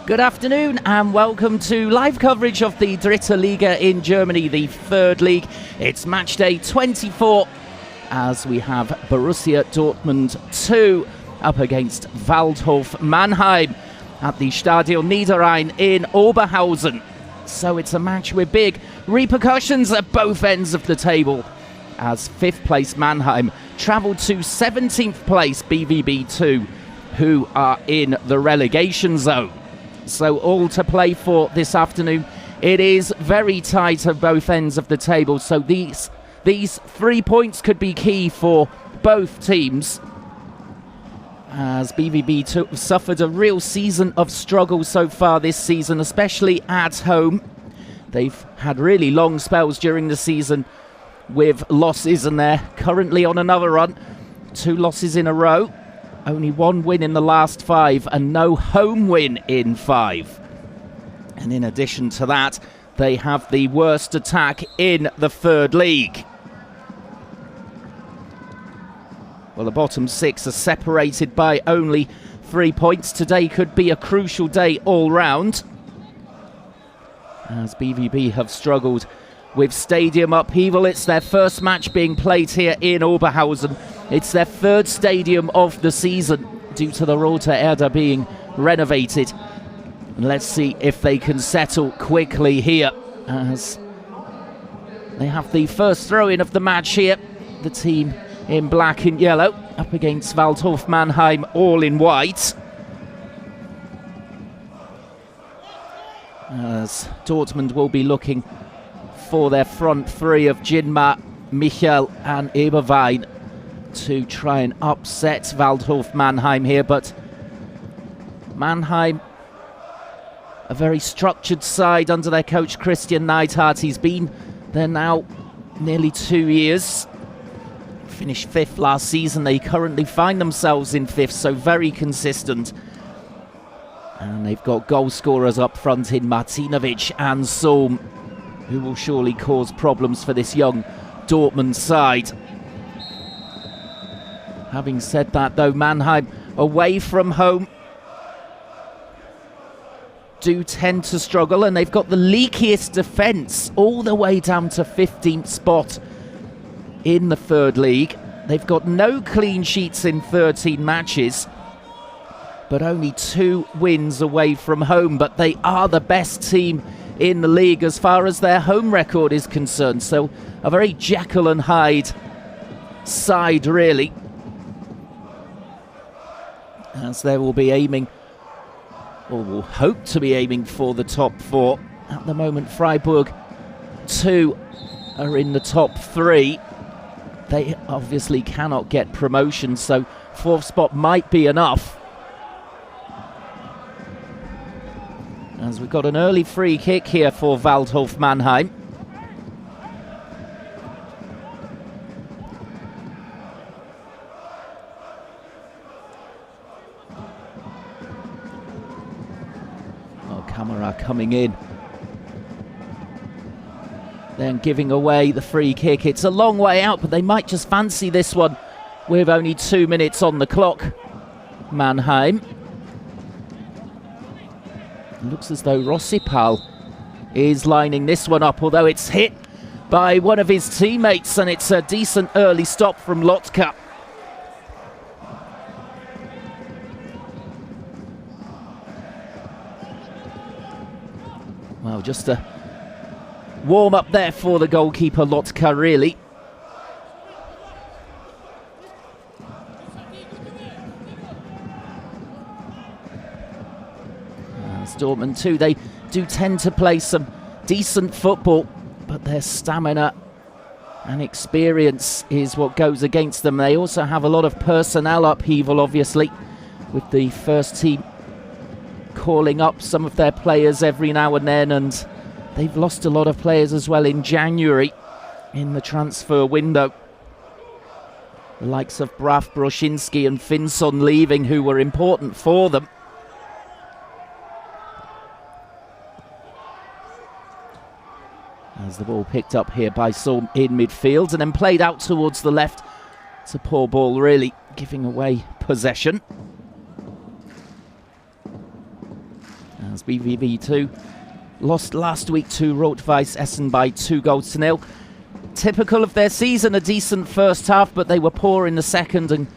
Good afternoon and welcome to live coverage of the Dritte Liga in Germany, the third league. It's Matchday 24 as we have Borussia Dortmund 2 up against Waldhof Mannheim at the Stadion Niederrhein in Oberhausen. So it's a match with big repercussions at both ends of the table, as 5th place Mannheim travel to 17th place BVB 2, who are in the relegation zone. So all to play for this afternoon. It is very tight at both ends of the table, so these 3 points could be key for both teams, as BVB suffered a real season of struggle so far this season, especially at home. They've had really long spells during the season with losses, and they're currently on another run. 2 losses in a row. Only 1 win in the last 5 and no home win in 5. And in addition to that, they have the worst attack in the third league. Well, the bottom 6 are separated by only 3 points. Today could be a crucial day all round, as BVB have struggled with stadium upheaval. It's their first match being played here in Oberhausen. It's their 3rd stadium of the season due to the Rote Erde being renovated. And let's see if they can settle quickly here, as they have the first throw-in of the match here. The team in black and yellow up against Waldhof Mannheim all in white. As Dortmund will be looking for their front 3 of Jinma, Michel and Eberwein to try and upset Waldhof Mannheim here, but Mannheim, a very structured side under their coach Christian Neidhardt. He's been there now nearly 2 years. Finished 5th last season. They currently find themselves in 5th, so very consistent. And they've got goal scorers up front in Martinovic and Sohm, who will surely cause problems for this young Dortmund side. Having said that, though, Mannheim away from home do tend to struggle, and they've got the leakiest defence all the way down to 15th spot in the third league. They've got no clean sheets in 13 matches, but only 2 wins away from home. But they are the best team in the league as far as their home record is concerned. So a very Jekyll and Hyde side, really, as they will be aiming, or will hope to be aiming, for the top 4. At the moment, Freiburg 2 are in the top 3. They obviously cannot get promotion, so 4th spot might be enough. As we've got an early free kick here for Waldhof Mannheim. Camera coming in, then giving away the free kick. It's a long way out, but they might just fancy this one with only 2 minutes on the clock. Mannheim. It looks as though Rossipal is lining this one up, although it's hit by one of his teammates, and it's a decent early stop from Lotka. Well, just a warm-up there for the goalkeeper, Lotka, really. As Dortmund too, they do tend to play some decent football, but their stamina and experience is what goes against them. They also have a lot of personnel upheaval, obviously, with the first team calling up some of their players every now and then, and they've lost a lot of players as well in January in the transfer window. The likes of Braf, Broszinski and Finson leaving, who were important for them. As the ball picked up here by Sohm in midfield and then played out towards the left. It's a poor ball, really, giving away possession. as BVB2 lost last week to Rot-Weiss Essen by 2-0. Typical of their season, a decent first half, but they were poor in the second and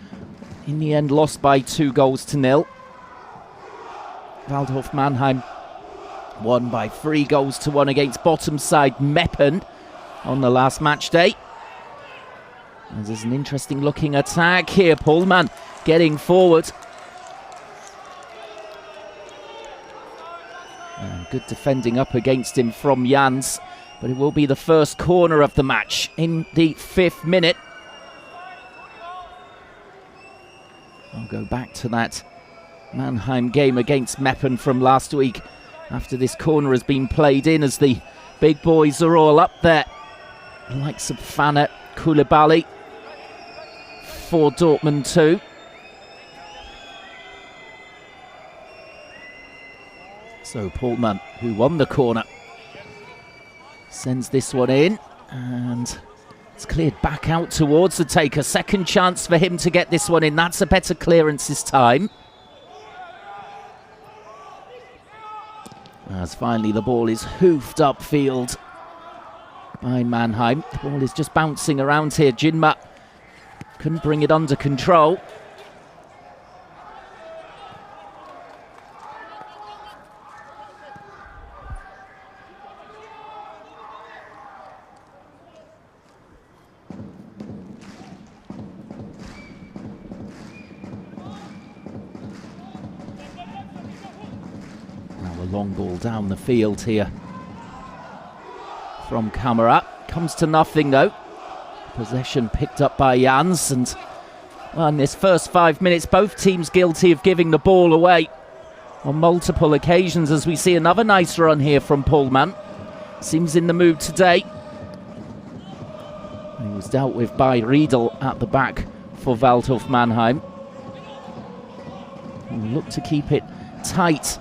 in the end lost by 2-0. Waldhof Mannheim won by 3-1 against bottom side Meppen on the last match day. And there's an interesting looking attack here. Pohlmann getting forward. And good defending up against him from Jans. But it will be the first corner of the match in the 5th minute. I'll go back to that Mannheim game against Meppen from last week after this corner has been played in, as the big boys are all up there. The likes of Fanner, Koulibaly for Dortmund 2. So Pohlmann, who won the corner, sends this one in, and it's cleared back out towards the taker. Second chance for him to get this one in. That's a better clearance this time. As finally the ball is hoofed upfield by Mannheim. The ball is just bouncing around here. Jinma couldn't bring it under control. Long ball down the field here from Kamara. Comes to nothing though. Possession picked up by Jans, and well, in this first 5 minutes both teams guilty of giving the ball away on multiple occasions, as we see another nice run here from Pohlmann. Seems in the mood today. He was dealt with by Riedel at the back for Waldhof Mannheim. And look to keep it tight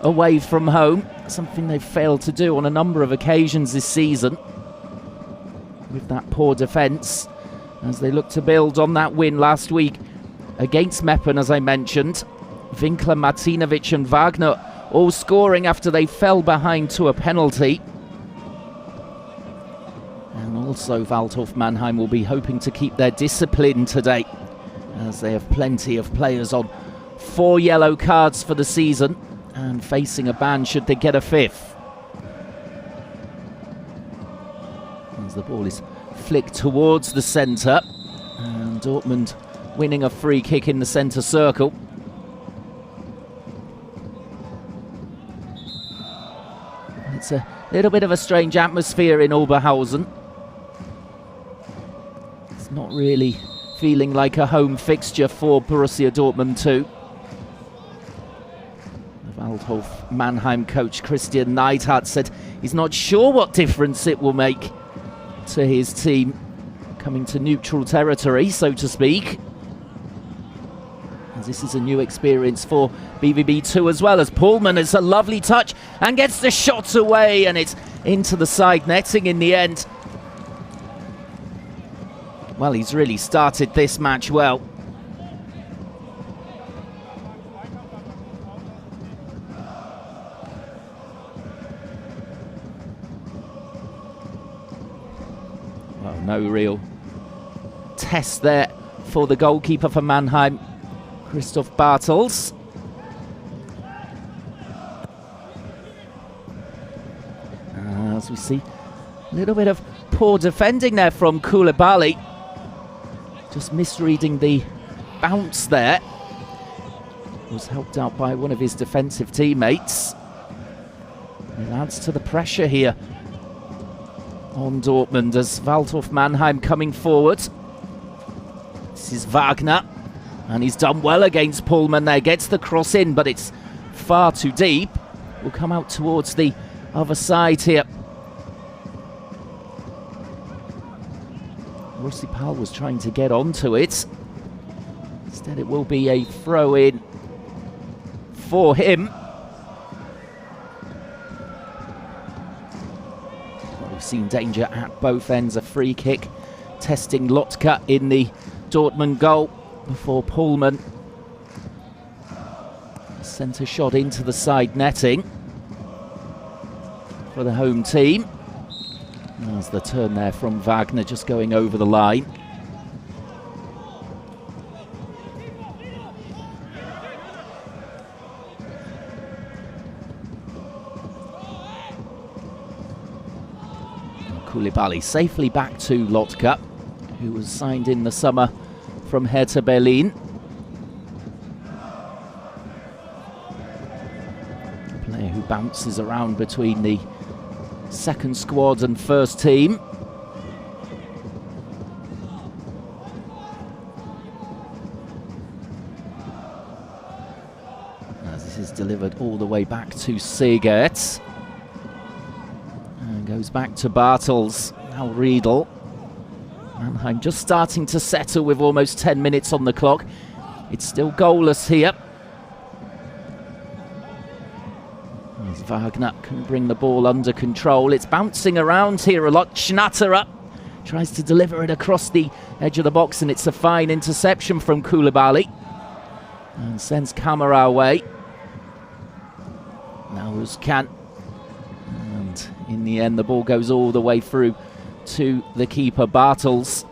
away from home, something they've failed to do on a number of occasions this season with that poor defence, as they look to build on that win last week against Meppen, as I mentioned. Winkler, Martinovic and Wagner all scoring after they fell behind to a penalty. And also Waldhof Mannheim will be hoping to keep their discipline today, as they have plenty of players on 4 yellow cards for the season and facing a ban should they get a 5th. As the ball is flicked towards the centre, and Dortmund winning a free kick in the centre circle. It's a little bit of a strange atmosphere in Oberhausen. It's not really feeling like a home fixture for Borussia Dortmund 2. Waldhof Mannheim coach Christian Neidhardt said he's not sure what difference it will make to his team coming to neutral territory, so to speak. As this is a new experience for BVB2 as well, as Pohlmann has a lovely touch and gets the shot away, and it's into the side netting in the end. Well, he's really started this match well. Well, no real test there for the goalkeeper for Mannheim, Christoph Bartels. As we see, a little bit of poor defending there from Koulibaly. Just misreading the bounce there. Was helped out by one of his defensive teammates. It adds to the pressure here on Dortmund, as Waldhof Mannheim coming forward. This is Wagner, and he's done well against Pohlmann there. Gets the cross in, but it's far too deep. Will come out towards the other side here. Russi Pal was trying to get onto it. Instead it will be a throw-in for him. We've seen danger at both ends. A free kick testing Lotka in the Dortmund goal before Pohlmann Centre shot into the side netting for the home team. There's the turn there from Wagner, just going over the line. Koulibaly safely back to Lotka, who was signed in the summer from Hertha Berlin. A player who bounces around between the second squad and first team. As this is delivered all the way back to Segert. And goes back to Bartels. Now Riedel. Mannheim just starting to settle with almost 10 minutes on the clock. It's still goalless here. As Wagner can bring the ball under control. It's bouncing around here a lot. Schnatterer tries to deliver it across the edge of the box, and it's a fine interception from Koulibaly. And sends Kamara away. Now Özcan. And in the end, the ball goes all the way through to the keeper, Bartels.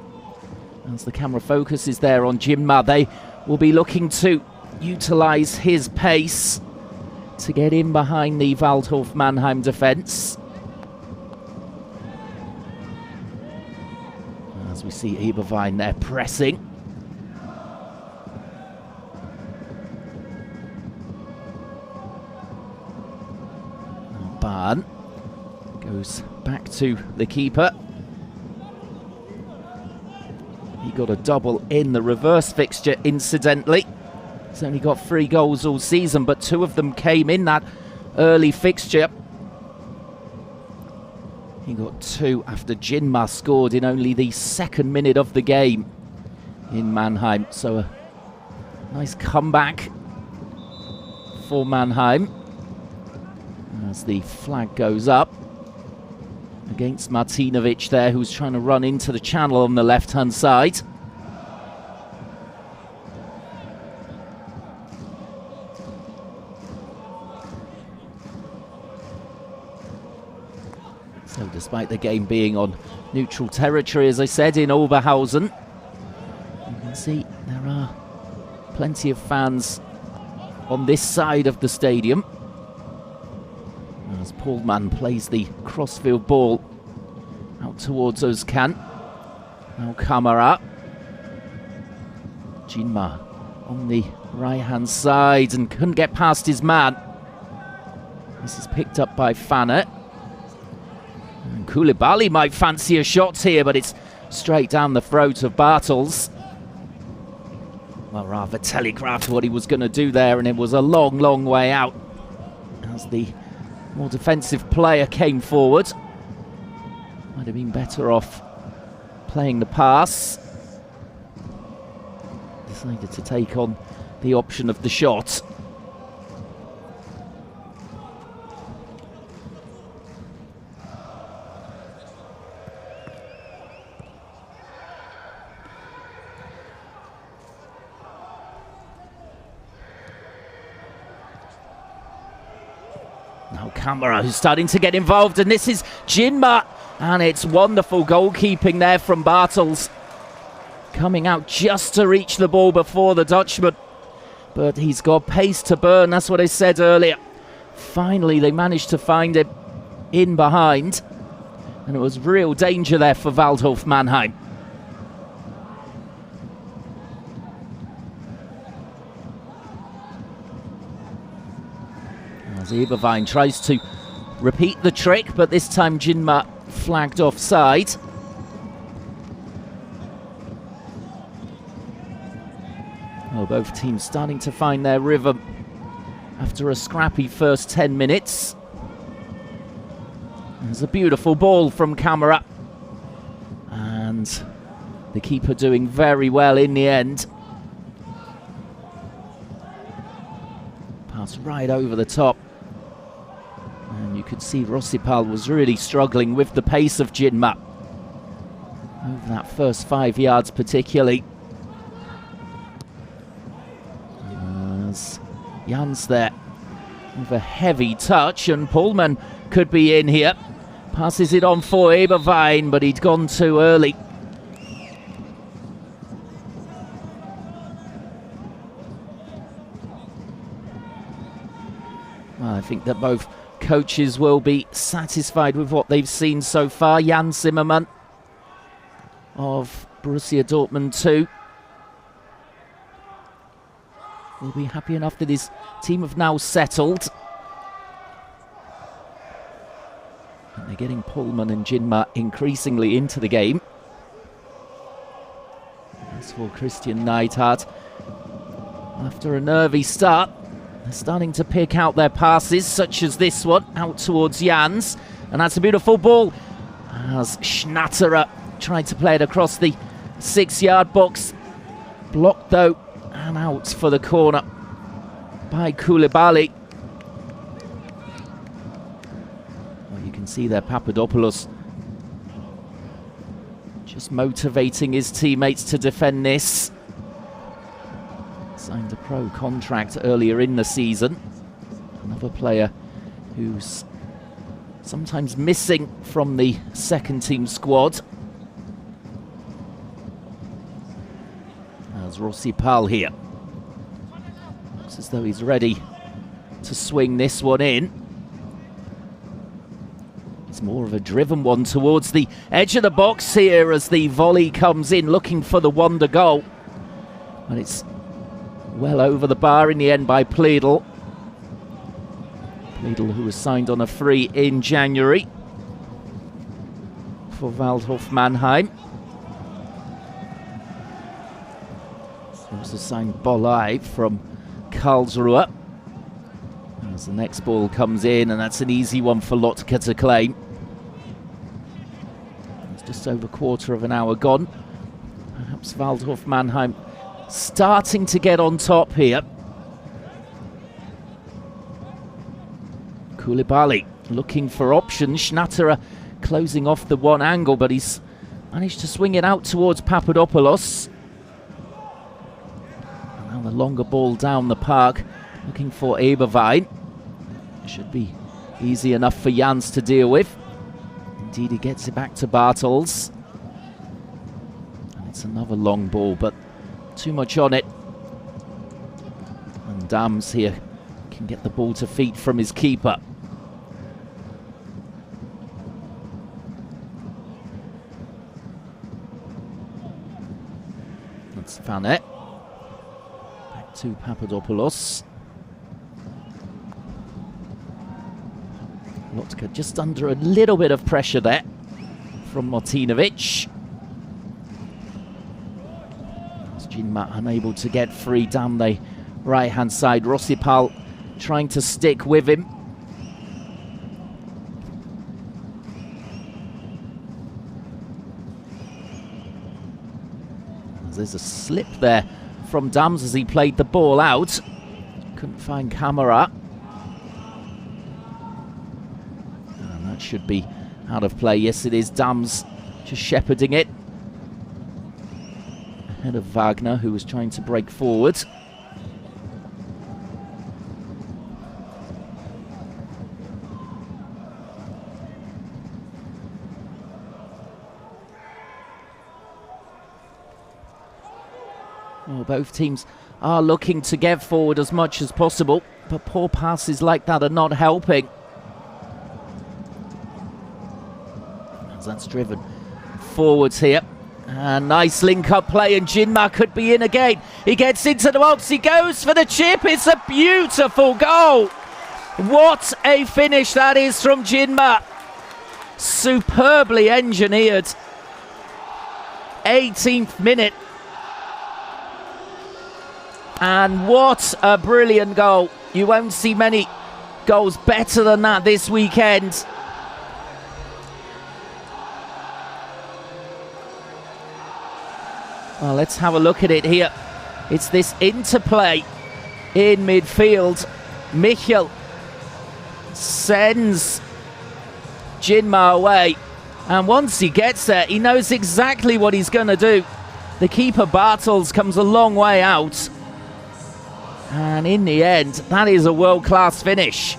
As the camera focus is there on Jinma, they will be looking to utilise his pace to get in behind the Waldhof Mannheim defence. As we see Eberwein there pressing. Bahn goes back to the keeper. He got a double in the reverse fixture, incidentally. He's only got 3 goals all season, but 2 of them came in that early fixture. He got 2 after Jinma scored in only the 2nd minute of the game in Mannheim. So a nice comeback for Mannheim. As the flag goes up against Martinovic there, who's trying to run into the channel on the left-hand side. So despite the game being on neutral territory, as I said, in Oberhausen, you can see there are plenty of fans on this side of the stadium. As Paulman plays the crossfield ball out towards Özcan. Now Kamara. Jinma on the right-hand side and couldn't get past his man. This is picked up by Fanner. And Koulibaly might fancy a shot here, but it's straight down the throat of Bartels. Well, rather telegraphed what he was going to do there, and it was a long, long way out as the more defensive player came forward. Might have been better off playing the pass. Decided to take on the option of the shot. Now Kamara, who's starting to get involved, and this is Jinma, and it's wonderful goalkeeping there from Bartels. Coming out just to reach the ball before the Dutchman, but he's got pace to burn, that's what I said earlier. Finally, they managed to find him in behind, and it was real danger there for Waldhof Mannheim. As Eberwein tries to repeat the trick, but this time Jinma flagged offside. Well, both teams starting to find their rhythm after a scrappy first 10 minutes. There's a beautiful ball from Kamara. And the keeper doing very well in the end. Pass right over the top. And you could see Rossipal was really struggling with the pace of Jinma. Over that first 5 yards particularly. As Jans there with a heavy touch, and Pullman could be in here. Passes it on for Eberwein, but he'd gone too early. Well, I think that both coaches will be satisfied with what they've seen so far. Jan Zimmermann of Borussia Dortmund 2 will be happy enough that his team have now settled. And they're getting Pullman and Jinma increasingly into the game. As for Christian Neidhardt, after a nervy start, they're starting to pick out their passes, such as this one, out towards Jans. And that's a beautiful ball, as Schnatterer tried to play it across the 6-yard box. Blocked, though, and out for the corner by Koulibaly. Well, you can see there Papadopoulos just motivating his teammates to defend this. Signed a pro contract earlier in the season. Another player who's sometimes missing from the second team squad. As Rossi Pal here. Looks as though he's ready to swing this one in. It's more of a driven one towards the edge of the box here as the volley comes in, looking for the wonder goal. And it's well over the bar in the end by Pleadel. Pleadel, who was signed on a free in January for Waldhof Mannheim. He also signed Bolai from Karlsruhe. As the next ball comes in, and that's an easy one for Lotka to claim. It's just over a quarter of an hour gone. Perhaps Waldhof Mannheim starting to get on top here. Koulibaly looking for options. Schnatterer closing off the one angle, but he's managed to swing it out towards Papadopoulos. And now the longer ball down the park, looking for Eberwein. Should be easy enough for Jans to deal with. Indeed, he gets it back to Bartels. And it's another long ball, but too much on it. And Dams here can get the ball to feet from his keeper. That's Fanet. Back to Papadopoulos. Lotka just under a little bit of pressure there from Martinovic. Jinma unable to get free down the right-hand side. Rossipal trying to stick with him. There's a slip there from Dams as he played the ball out. Couldn't find Camara. And that should be out of play. Yes, it is. Dams just shepherding it ahead of Wagner, who was trying to break forward. Well, both teams are looking to get forward as much as possible, but poor passes like that are not helping. As that's driven forwards here. And nice link-up play, and Jinma could be in again. He gets into the box, he goes for the chip. It's a beautiful goal. What a finish that is from Jinma. Superbly engineered. 18th minute. And what a brilliant goal. You won't see many goals better than that this weekend. Well, let's have a look at it here. It's this interplay in midfield. Michel sends Jinma away. And once he gets there, he knows exactly what he's going to do. The keeper, Bartels, comes a long way out. And in the end, that is a world-class finish.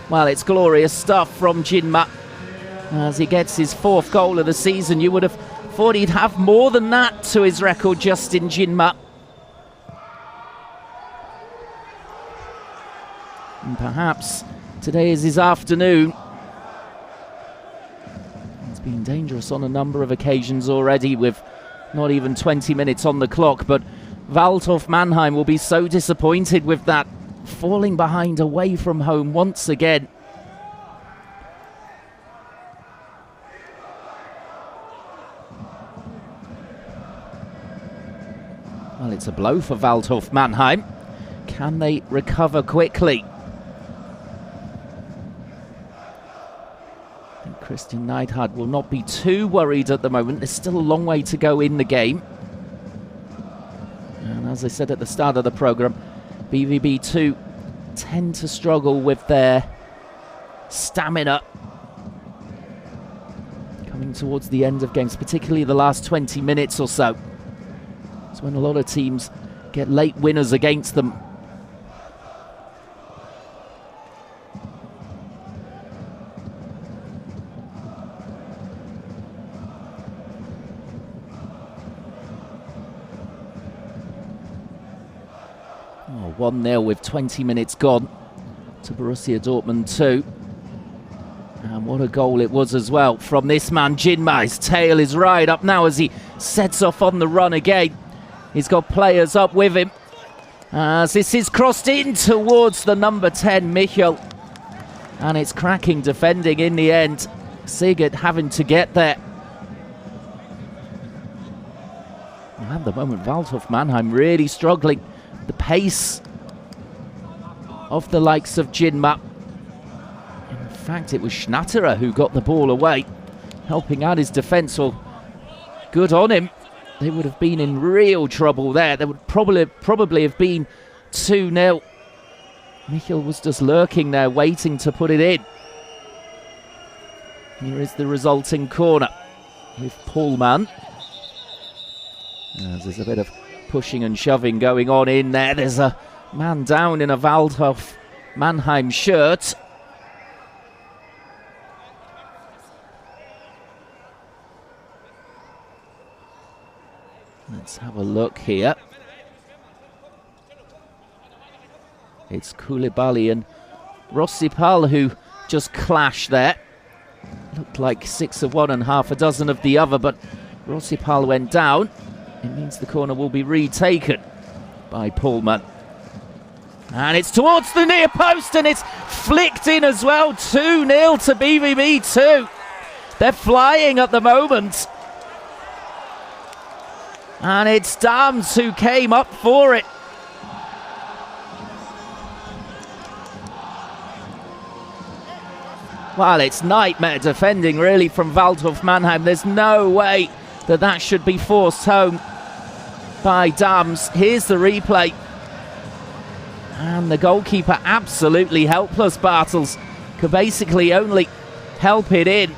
Well, it's glorious stuff from Jinma as he gets his 4th goal of the season. You would have thought he'd have more than that to his record, Justin Jinma. And perhaps today is his afternoon. It's been dangerous on a number of occasions already with not even 20 minutes on the clock, but Waldhof Mannheim will be so disappointed with that, falling behind away from home once again. Well, it's a blow for Waldhof Mannheim. Can they recover quickly? I think Christian Neidhardt will not be too worried at the moment. There's still a long way to go in the game. And as I said at the start of the programme, BVB 2 tend to struggle with their stamina coming towards the end of games, particularly the last 20 minutes or so. It's when a lot of teams get late winners against them. Oh, 1-0 with 20 minutes gone to Borussia Dortmund 2. And what a goal it was as well from this man, Jinma. His tail is right up now as he sets off on the run again. He's got players up with him as this is crossed in towards the number 10, Michel. And it's cracking defending in the end. Sigurd having to get there. And at the moment, Waldhof Mannheim really struggling. The pace of the likes of Jinma. In fact, it was Schnatterer who got the ball away, helping out his defence. Well, good on him. They would have been in real trouble there. There would probably have been 2-0. Michel was just lurking there, waiting to put it in. Here is the resulting corner with Pullman. As there's a bit of pushing and shoving going on in there. There's a man down in a Waldhof Mannheim shirt. Let's have a look here. It's Koulibaly and Rossipal who just clashed there. Looked like 6 of one and half a dozen of the other, but Rossipal went down. It means the corner will be retaken by Pullman. And it's towards the near post and it's flicked in as well. 2-0 to BVB 2. They're flying at the moment. And it's Dams who came up for it. Well, it's nightmare defending really from Waldhof Mannheim. There's no way that that should be forced home by Dams. Here's the replay. And the goalkeeper absolutely helpless, Bartels. Could basically only help it in.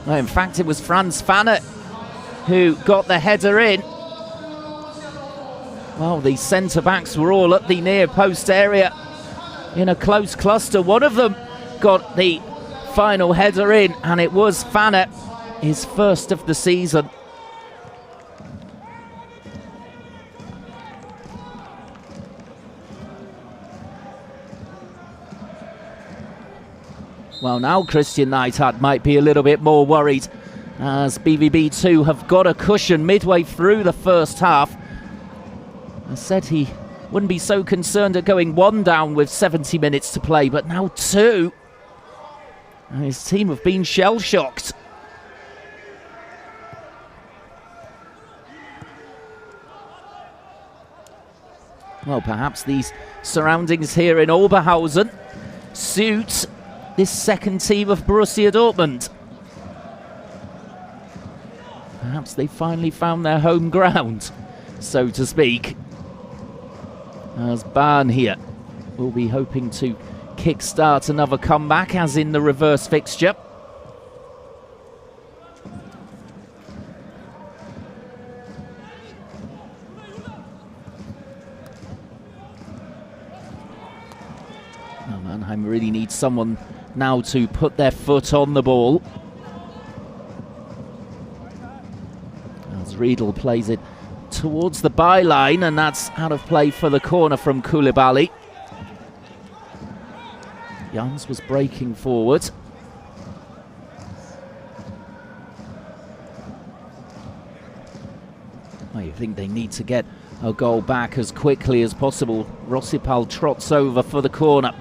Well, in fact, it was Franz Fanner who got the header in. Well, the centre-backs were all at the near post area in a close cluster. One of them got the final header in, and it was Fanner, his first of the season. Well, now Christian Neidhardt might be a little bit more worried, as BVB 2 have got a cushion midway through the first half. I said he wouldn't be so concerned at going 1 down with 70 minutes to play, but now 2. And his team have been shell-shocked. Well, perhaps these surroundings here in Oberhausen suit this second team of Borussia Dortmund. Perhaps they finally found their home ground. so to speak. As Bahn here will be hoping to kick-start another comeback, as in the reverse fixture. Mannheim really needs someone now to put their foot on the ball. As Riedel plays it towards the byline, and that's out of play for the corner from Koulibaly. Jans was breaking forward. Well, you think they need to get a goal back as quickly as possible. Rossipal trots over for the corner.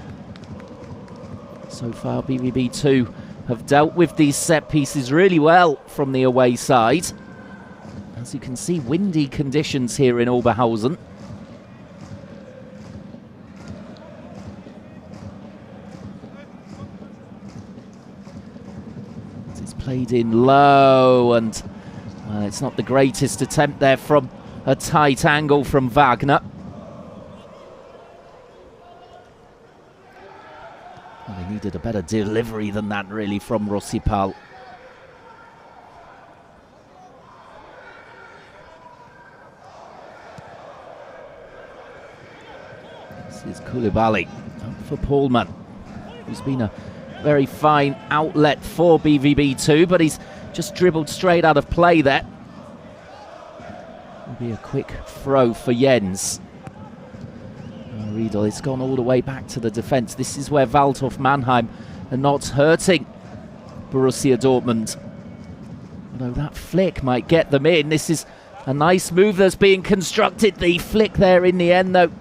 So far, BVB2 have dealt with these set pieces really well from the away side. As you can see, windy conditions here in Oberhausen. It's played in low, and it's not the greatest attempt there from a tight angle from Wagner. Well, they needed a better delivery than that, really, from Rossipal. This is Koulibaly for Pohlmann, who's been a very fine outlet for BVB2, but he's just dribbled straight out of play there. Will be a quick throw for Jens. Riedel, it's gone all the way back to the defence. This is where Waldhof Mannheim are not hurting Borussia Dortmund. Although that flick might get them in. This is a nice move that's being constructed. The flick there in the end, though.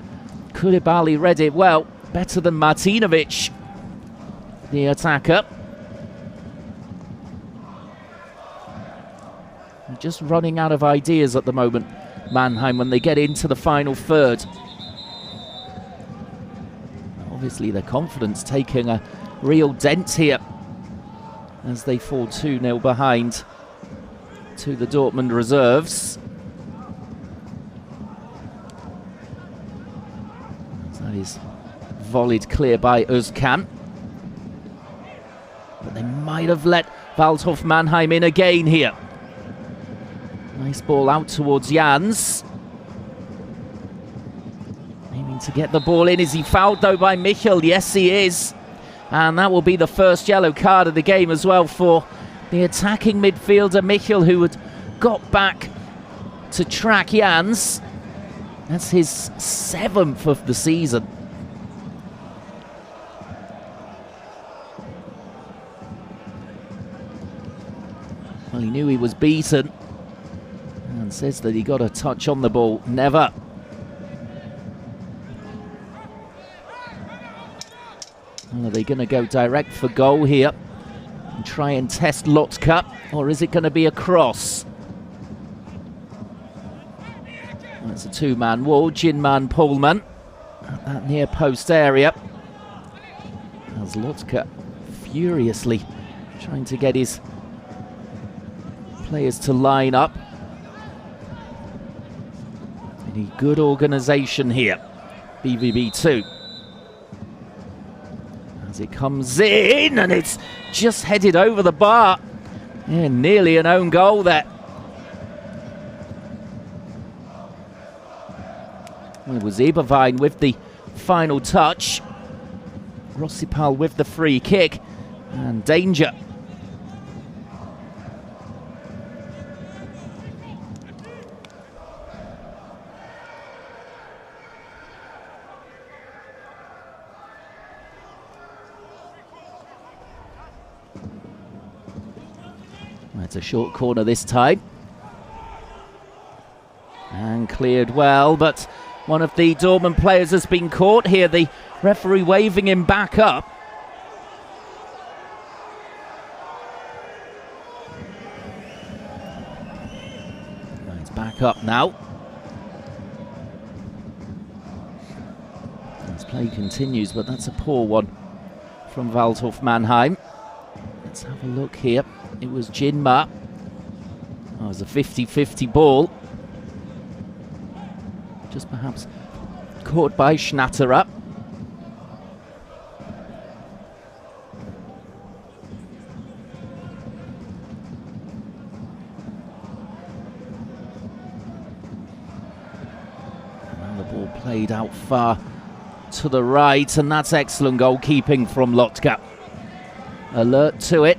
Koulibaly read it well. Better than Martinovic, the attacker. They're just running out of ideas at the moment, Mannheim, when they get into the final third. Obviously, their confidence taking a real dent here as they fall 2-0 behind to the Dortmund reserves. That is volleyed clear by Özkan. But they might have let Waldhof Mannheim in again here. Nice ball out towards Jans. Aiming to get the ball in. Is he fouled though by Michel? Yes, he is. And that will be the first yellow card of the game as well for the attacking midfielder Michel, who had got back to track Jans. That's his 7th of the season. Well, he knew he was beaten and says that he got a touch on the ball. Never. Well, are they going to go direct for goal here and try and test Lotka, or is it going to be a cross? That's a two-man wall. Jinman Pohlmann at that near post area. As Lotka furiously trying to get his players to line up. Any good organisation here, BVB2. As it comes in, and it's just headed over the bar. Yeah, nearly an own goal there. Well, it was Eberwein with the final touch. Rossipal with the free kick. And danger. It's a short corner this time. And cleared well, but one of the Dortmund players has been caught here. The referee waving him back up. It's back up now. This play continues, but that's a poor one from Waldhof Mannheim. Let's have a look here. It was Jinma. Oh, it was a 50-50 ball. just perhaps caught by Schnatterer. And the ball played out far to the right, and that's excellent goalkeeping from Lotka. Alert to it,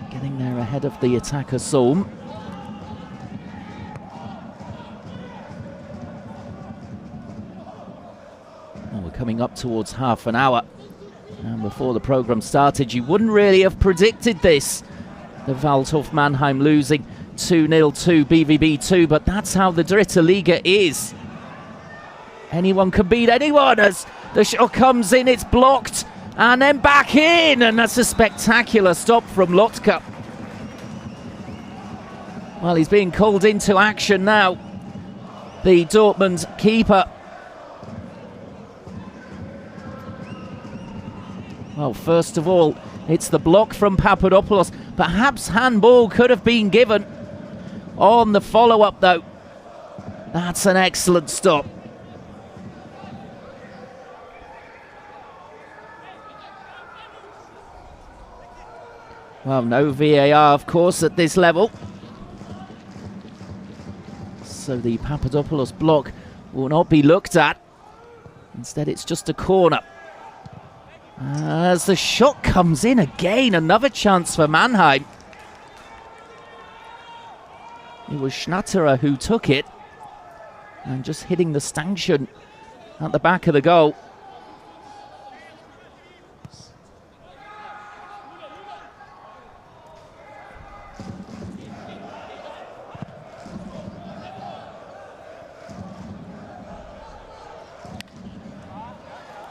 getting there ahead of the attacker Solm. Well, we're coming up towards half an hour, and before the programme started you wouldn't really have predicted this, the Waldhof Mannheim losing 2-0 to BVB2, but that's how the Dritte Liga is. Anyone can beat anyone as the shot comes in, it's blocked, and then back in, and that's a spectacular stop from Lotka. Well, he's being called into action now, the Dortmund keeper. Well, first of all, it's the block from Papadopoulos. Perhaps handball could have been given on the follow-up, though. That's an excellent stop. Well, no VAR, of course, at this level. So the Papadopoulos block will not be looked at. Instead, it's just a corner. As the shot comes in again, another chance for Mannheim. It was Schnatterer who took it, and just hitting the stanchion at the back of the goal.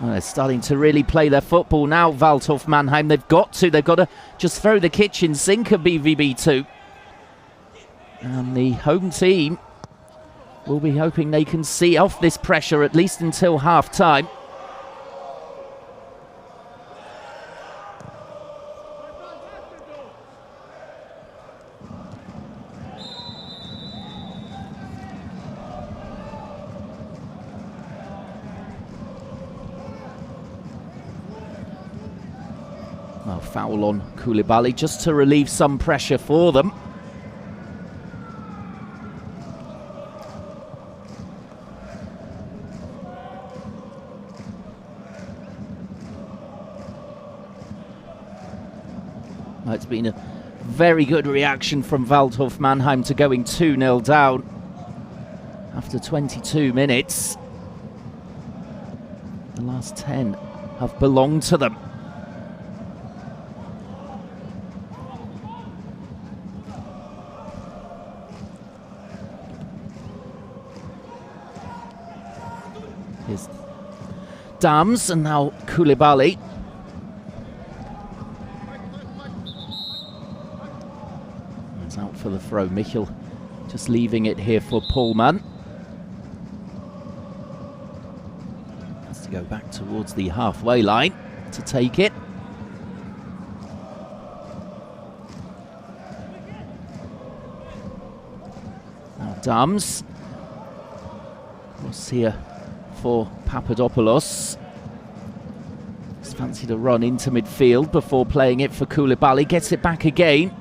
Well, they're starting to really play their football now, Waldhof Mannheim. They've got to just throw the kitchen sink at BVB2. And the home team will be hoping they can see off this pressure at least until half-time. Well, foul on Koulibaly just to relieve some pressure for them. Well, it's been a very good reaction from Waldhof Mannheim to going 2-0 down after 22 minutes. The last 10 have belonged to them. Here's Dams, and now Koulibaly. It's out for the throw. Michel just leaving it here for Pullman. Has to go back towards the halfway line to take it. Now Dams. Cross here for Papadopoulos. Just fancied a run into midfield before playing it for Koulibaly. Gets it back again.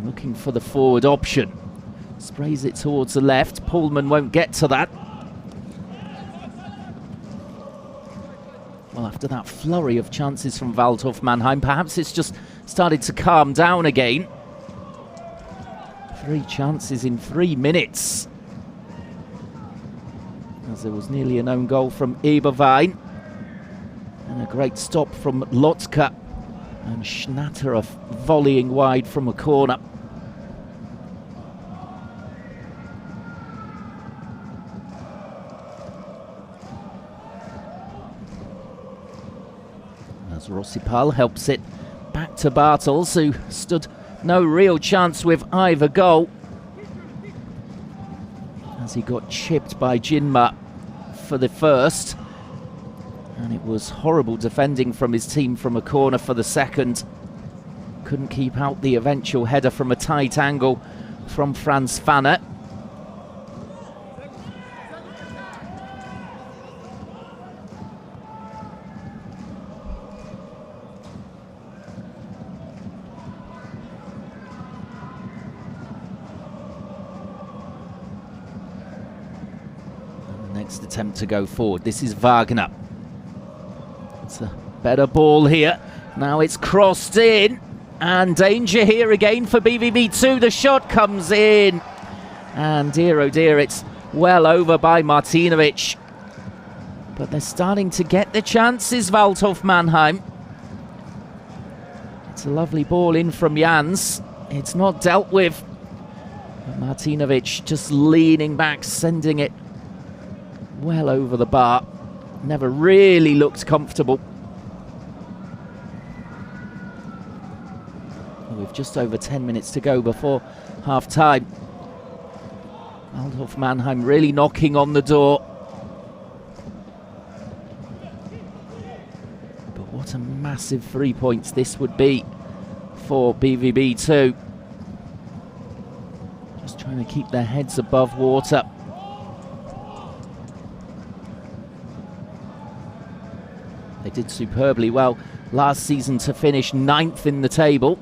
Looking for the forward option. Sprays it towards the left. Pullman won't get to that. Well, after that flurry of chances from Waldhof Mannheim, perhaps it's just started to calm down again. 3 chances in 3 minutes. As there was nearly an own goal from Eberwein. And a great stop from Lotka. And Schnatterer volleying wide from a corner. As Rossipal helps it back to Bartels, who stood no real chance with either goal, as he got chipped by Jinma for the first, and it was horrible defending from his team from a corner for the second. Couldn't keep out the eventual header from a tight angle from Franz Fanner. next attempt to go forward. This is Wagner. It's a better ball here. Now it's crossed in. And danger here again for BVB2. The shot comes in. And dear oh dear, it's well over by Martinovic. But they're starting to get the chances, Waldhof Mannheim. It's a lovely ball in from Jans. It's not dealt with. But Martinovic just leaning back, sending it well over the bar. Never really looked comfortable. With just over 10 minutes to go before half-time. Waldhof Mannheim really knocking on the door. But what a massive 3 points this would be for BVB2. Just trying to keep their heads above water. They did superbly well last season to finish 9th in the table.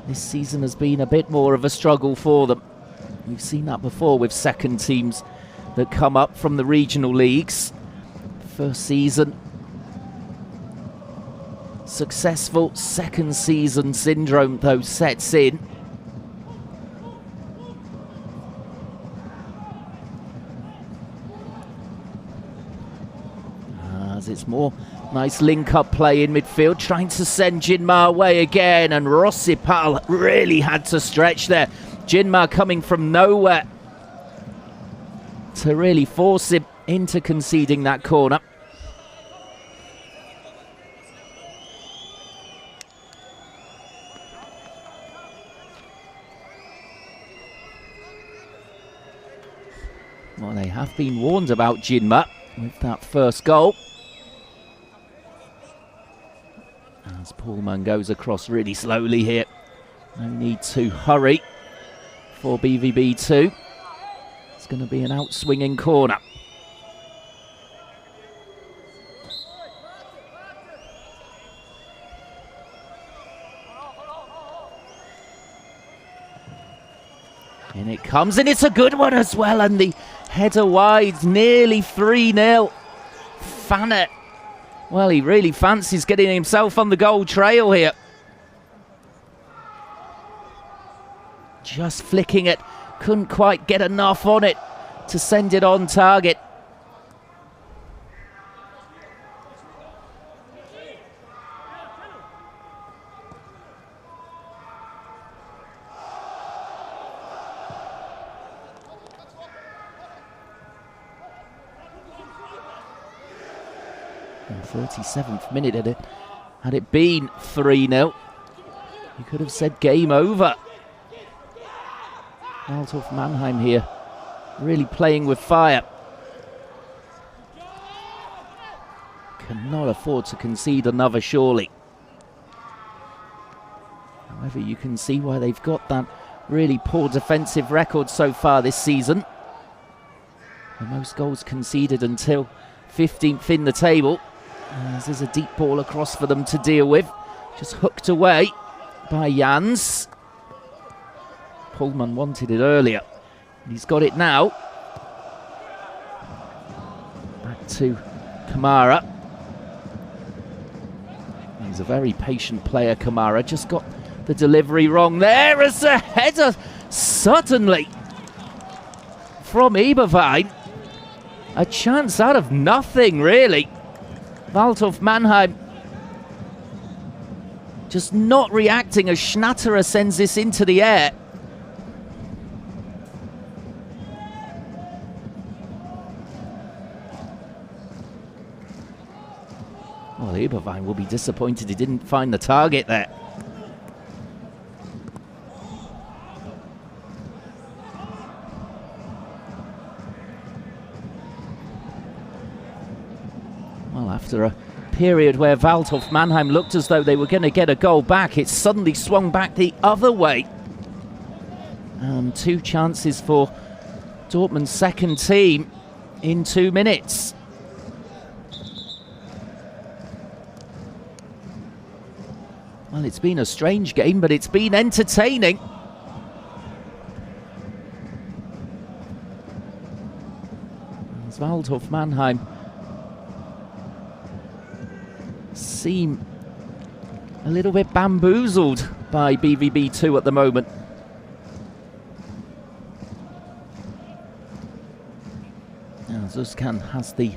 This season has been a bit more of a struggle for them. We've seen that before with second teams that come up from the regional leagues. First season, successful. Second season syndrome, though, sets in. As it's more nice link-up play in midfield, trying to send Jinma away again, and Rossipal really had to stretch there. Jinma coming from nowhere to really force him into conceding that corner. Well, they have been warned about Jinma with that first goal. As Pullman goes across really slowly here. No need to hurry for BVB2. It's going to be an out-swinging corner. In it comes, and it's a good one as well. And the header wide, nearly 3-0. Fanner. Well, he really fancies getting himself on the goal trail here. Just flicking it. Couldn't quite get enough on it to send it on target. In 37th minute, had it been 3-0, you could have said game over. Waldhof Mannheim here, really playing with fire. Cannot afford to concede another, surely. However, you can see why they've got that really poor defensive record so far this season. The most goals conceded until 15th in the table. As there's a deep ball across for them to deal with. Just hooked away by Jans. Pullman wanted it earlier. He's got it now. Back to Kamara. He's a very patient player, Kamara. Just got the delivery wrong there as a header suddenly from Eberwein. A chance out of nothing, really. Waldhof Mannheim just not reacting as Schnatterer sends this into the air. Well, Eberwein will be disappointed he didn't find the target there. Well, after a period where Waldhof Mannheim looked as though they were going to get a goal back, it suddenly swung back the other way. And two chances for Dortmund's second team in 2 minutes. Well, it's been a strange game, but it's been entertaining. As Waldhof Mannheim seem a little bit bamboozled by BVB2 at the moment. Now Zuskan has the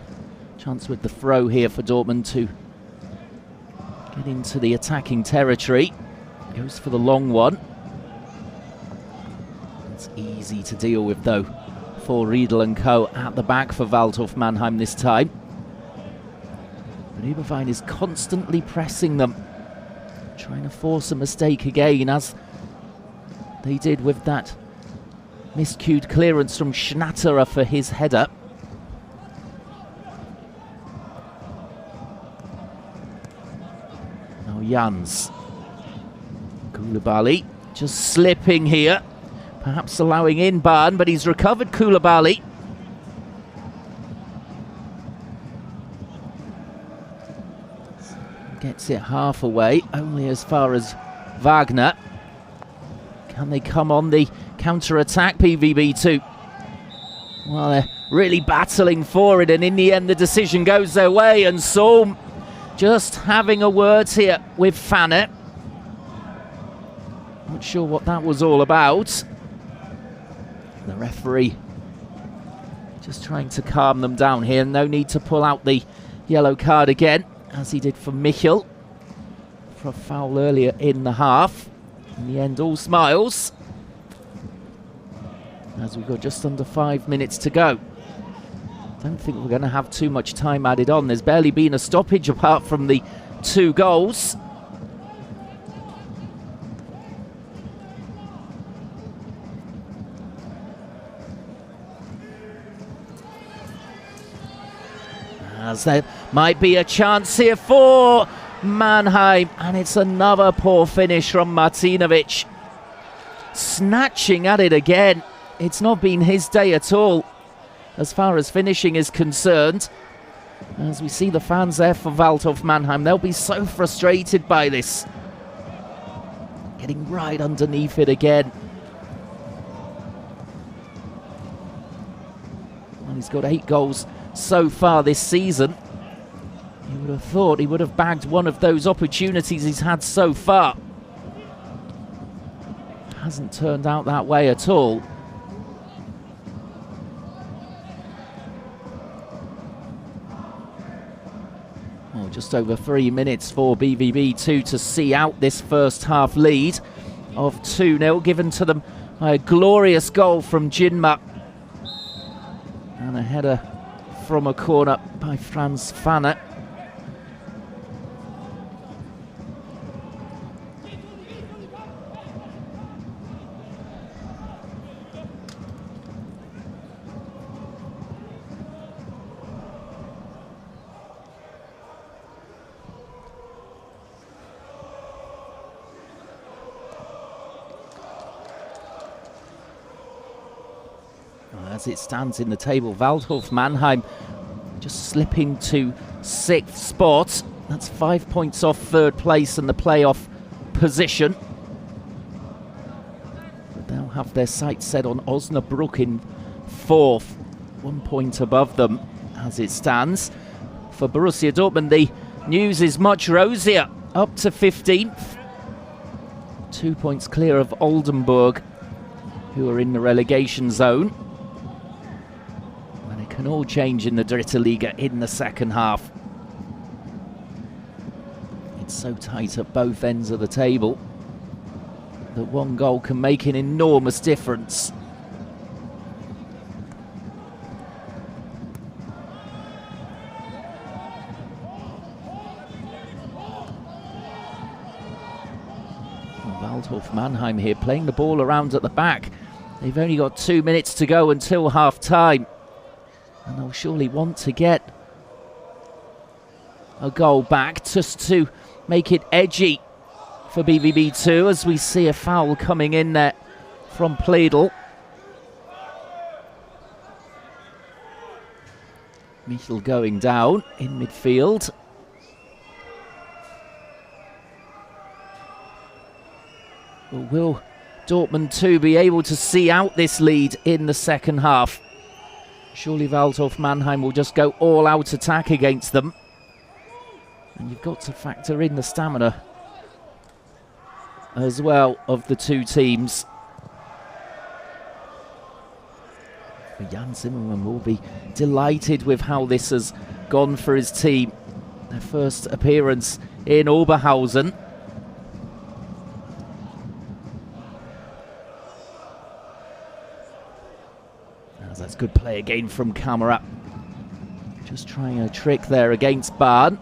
chance with the throw here for Dortmund to get into the attacking territory. Goes for the long one. It's easy to deal with though for Riedel and co at the back for Waldhof Mannheim this time. But Uberwein is constantly pressing them, trying to force a mistake again, as they did with that miscued clearance from Schnatterer for his header. Now Jans. Koulibaly just slipping here, perhaps allowing in Bahn, but he's recovered Koulibaly. Gets it half away, only as far as Wagner. Can they come on the counter-attack, PVB2? Well, they're really battling for it, and in the end the decision goes their way, and Solm just having a word here with Fanner. Not sure what that was all about. The referee just trying to calm them down here. No need to pull out the yellow card again, as he did for Michel for a foul earlier in the half. In the end, all smiles, as we've got just under 5 minutes to go. Don't think we're going to have too much time added on. There's barely been a stoppage apart from the 2 goals. As there might be a chance here for Mannheim, and it's another poor finish from Martinovic. Snatching at it again. It's not been his day at all as far as finishing is concerned. As we see the fans there for Waldhof Mannheim, they'll be so frustrated by this. Getting right underneath it again. Well, he's got 8 goals so far this season. You would have thought he would have bagged one of those opportunities he's had so far. Hasn't turned out that way at all. Well, just over 3 minutes for BVB2 to see out this first half lead of 2-0, given to them by a glorious goal from Jinma. And a header from a corner by Franz Fanner. As it stands in the table, Waldhof Mannheim just slipping to 6th spot. That's 5 points off 3rd place and the playoff position. But they'll have their sights set on Osnabrück in 4th, 1 point above them as it stands. For Borussia Dortmund, the news is much rosier, up to 15th. 2 points clear of Oldenburg, who are in the relegation zone. Can all change in the Dritte Liga in the second half. It's so tight at both ends of the table that one goal can make an enormous difference. Waldhof Mannheim here playing the ball around at the back. They've only got 2 minutes to go until half time. And they'll surely want to get a goal back just to make it edgy for BVB2, as we see a foul coming in there from Pledel. Michel going down in midfield. But will Dortmund 2 be able to see out this lead in the second half? Surely Waldhof Mannheim will just go all-out attack against them. And you've got to factor in the stamina as well of the two teams. Jan Zimmermann will be delighted with how this has gone for his team. Their first appearance in Oberhausen. That's good play again from Kamara. Just trying a trick there against Bahn.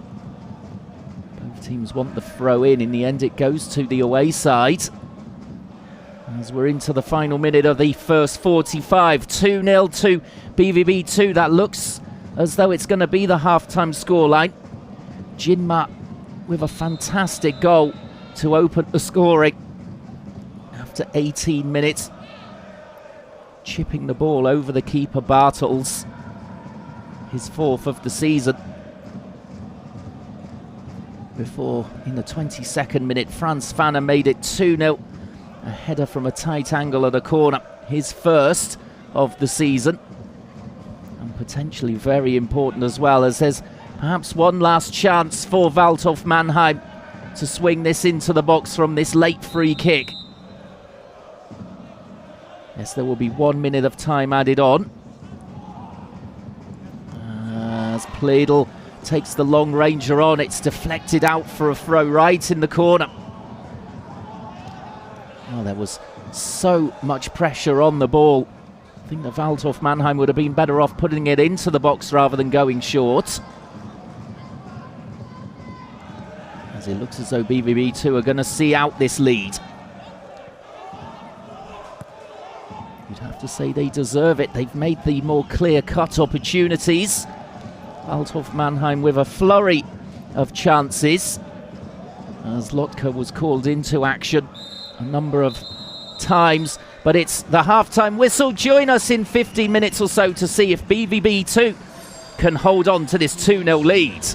Both teams want the throw in. In the end, it goes to the away side. As we're into the final minute of the first 45. 2-0 to BVB 2. That looks as though it's going to be the half-time scoreline. Jinma with a fantastic goal to open the scoring after 18 minutes. Chipping the ball over the keeper Bartels. His fourth of the season. Before, in the 22nd minute, Franz Fanner made it 2-0. A header from a tight angle at a corner. His first of the season. And potentially very important as well, as there's perhaps one last chance for Waldhof Mannheim to swing this into the box from this late free kick. Yes, there will be 1 minute of time added on. As Pledel takes the long ranger on, it's deflected out for a throw right in the corner. Oh, there was so much pressure on the ball. I think the Waldhof Mannheim would have been better off putting it into the box rather than going short. As it looks as though BVB 2 are going to see out this lead. You'd have to say they deserve it. They've made the more clear-cut opportunities. Waldhof Mannheim with a flurry of chances, as Lotka was called into action a number of times. But it's the half-time whistle. Join us in 15 minutes or so to see if BVB 2 can hold on to this 2-0 lead.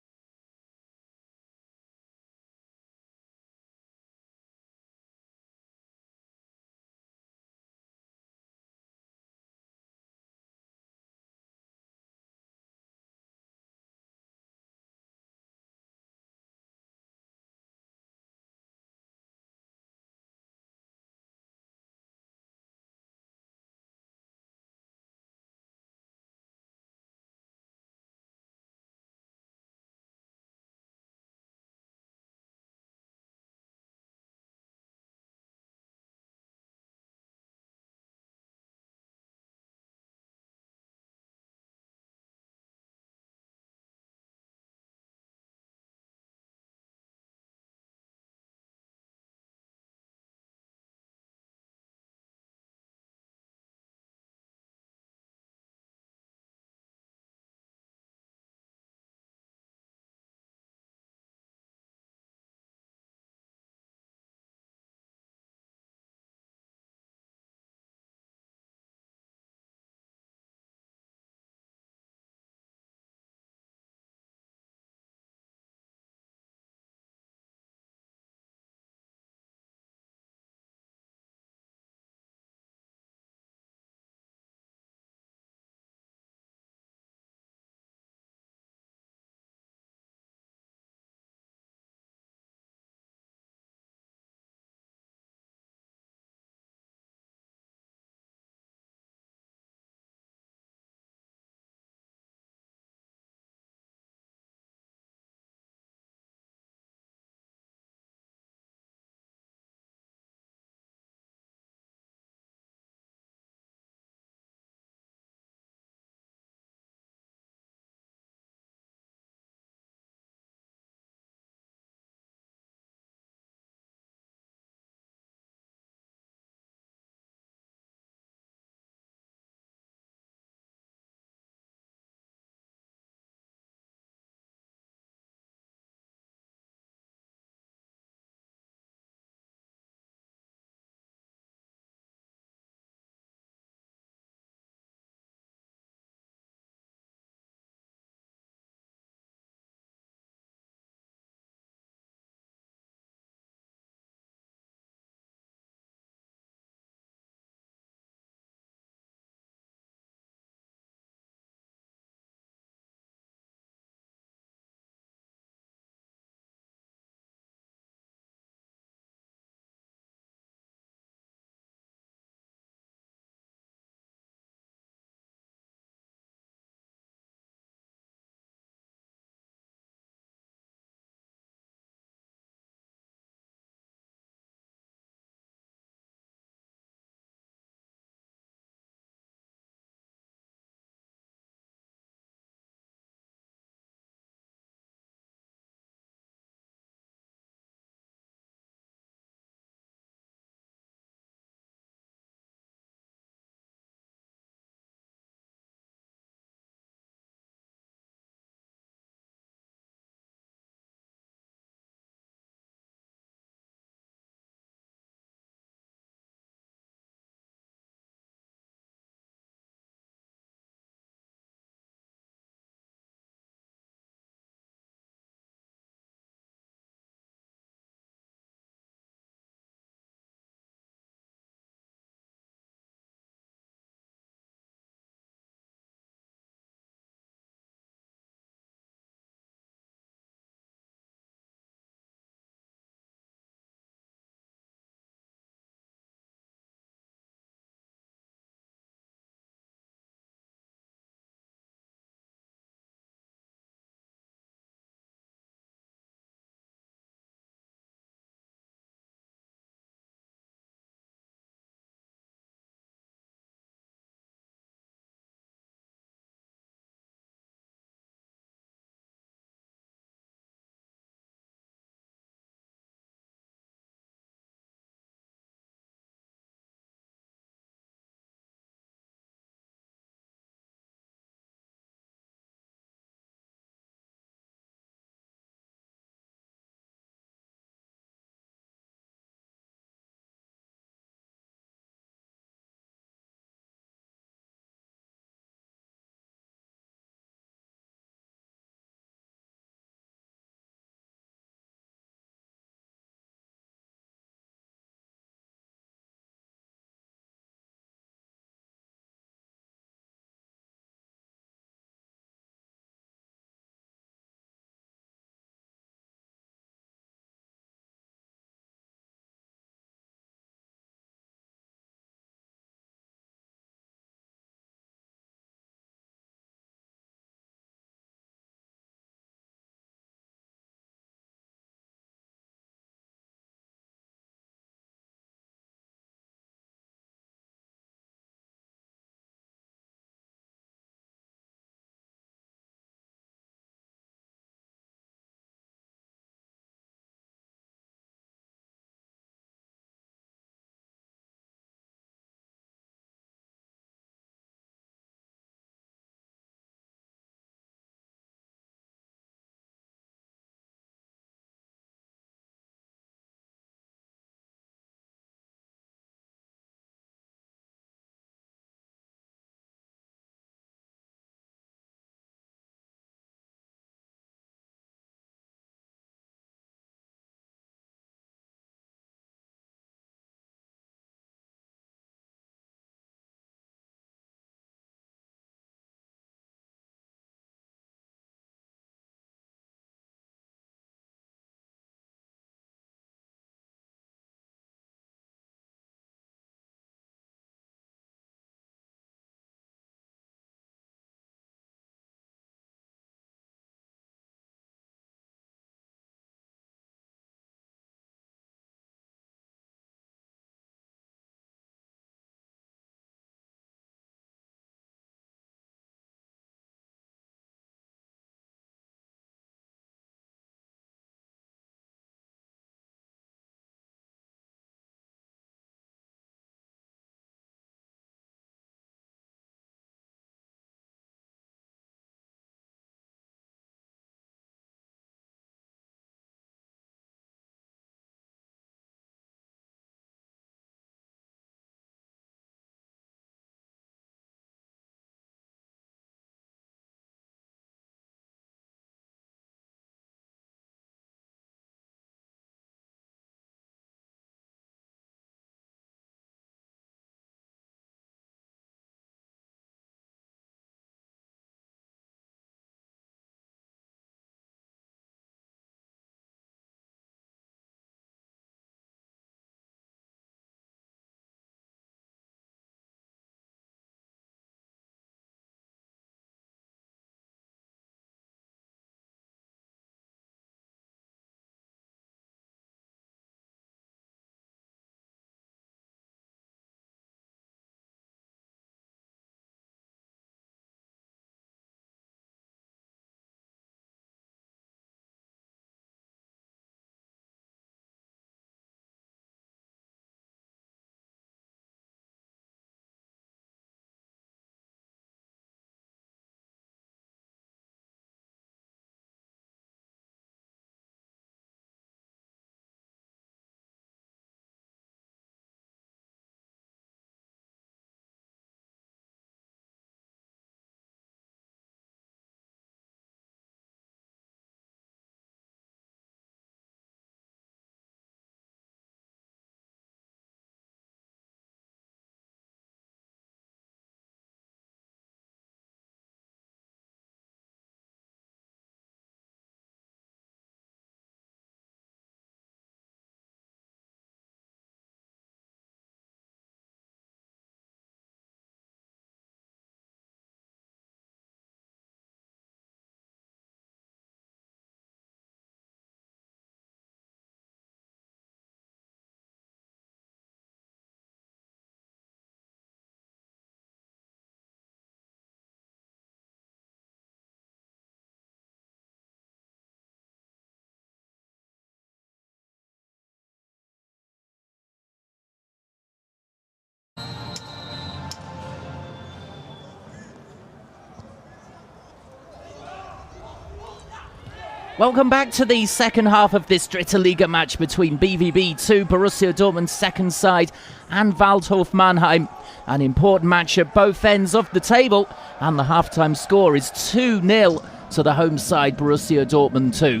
Welcome back to the second half of this Dritte Liga match between BVB 2, Borussia Dortmund's second side, and Waldhof Mannheim. An important match at both ends of the table, and the half-time score is 2-0 to the home side, Borussia Dortmund 2.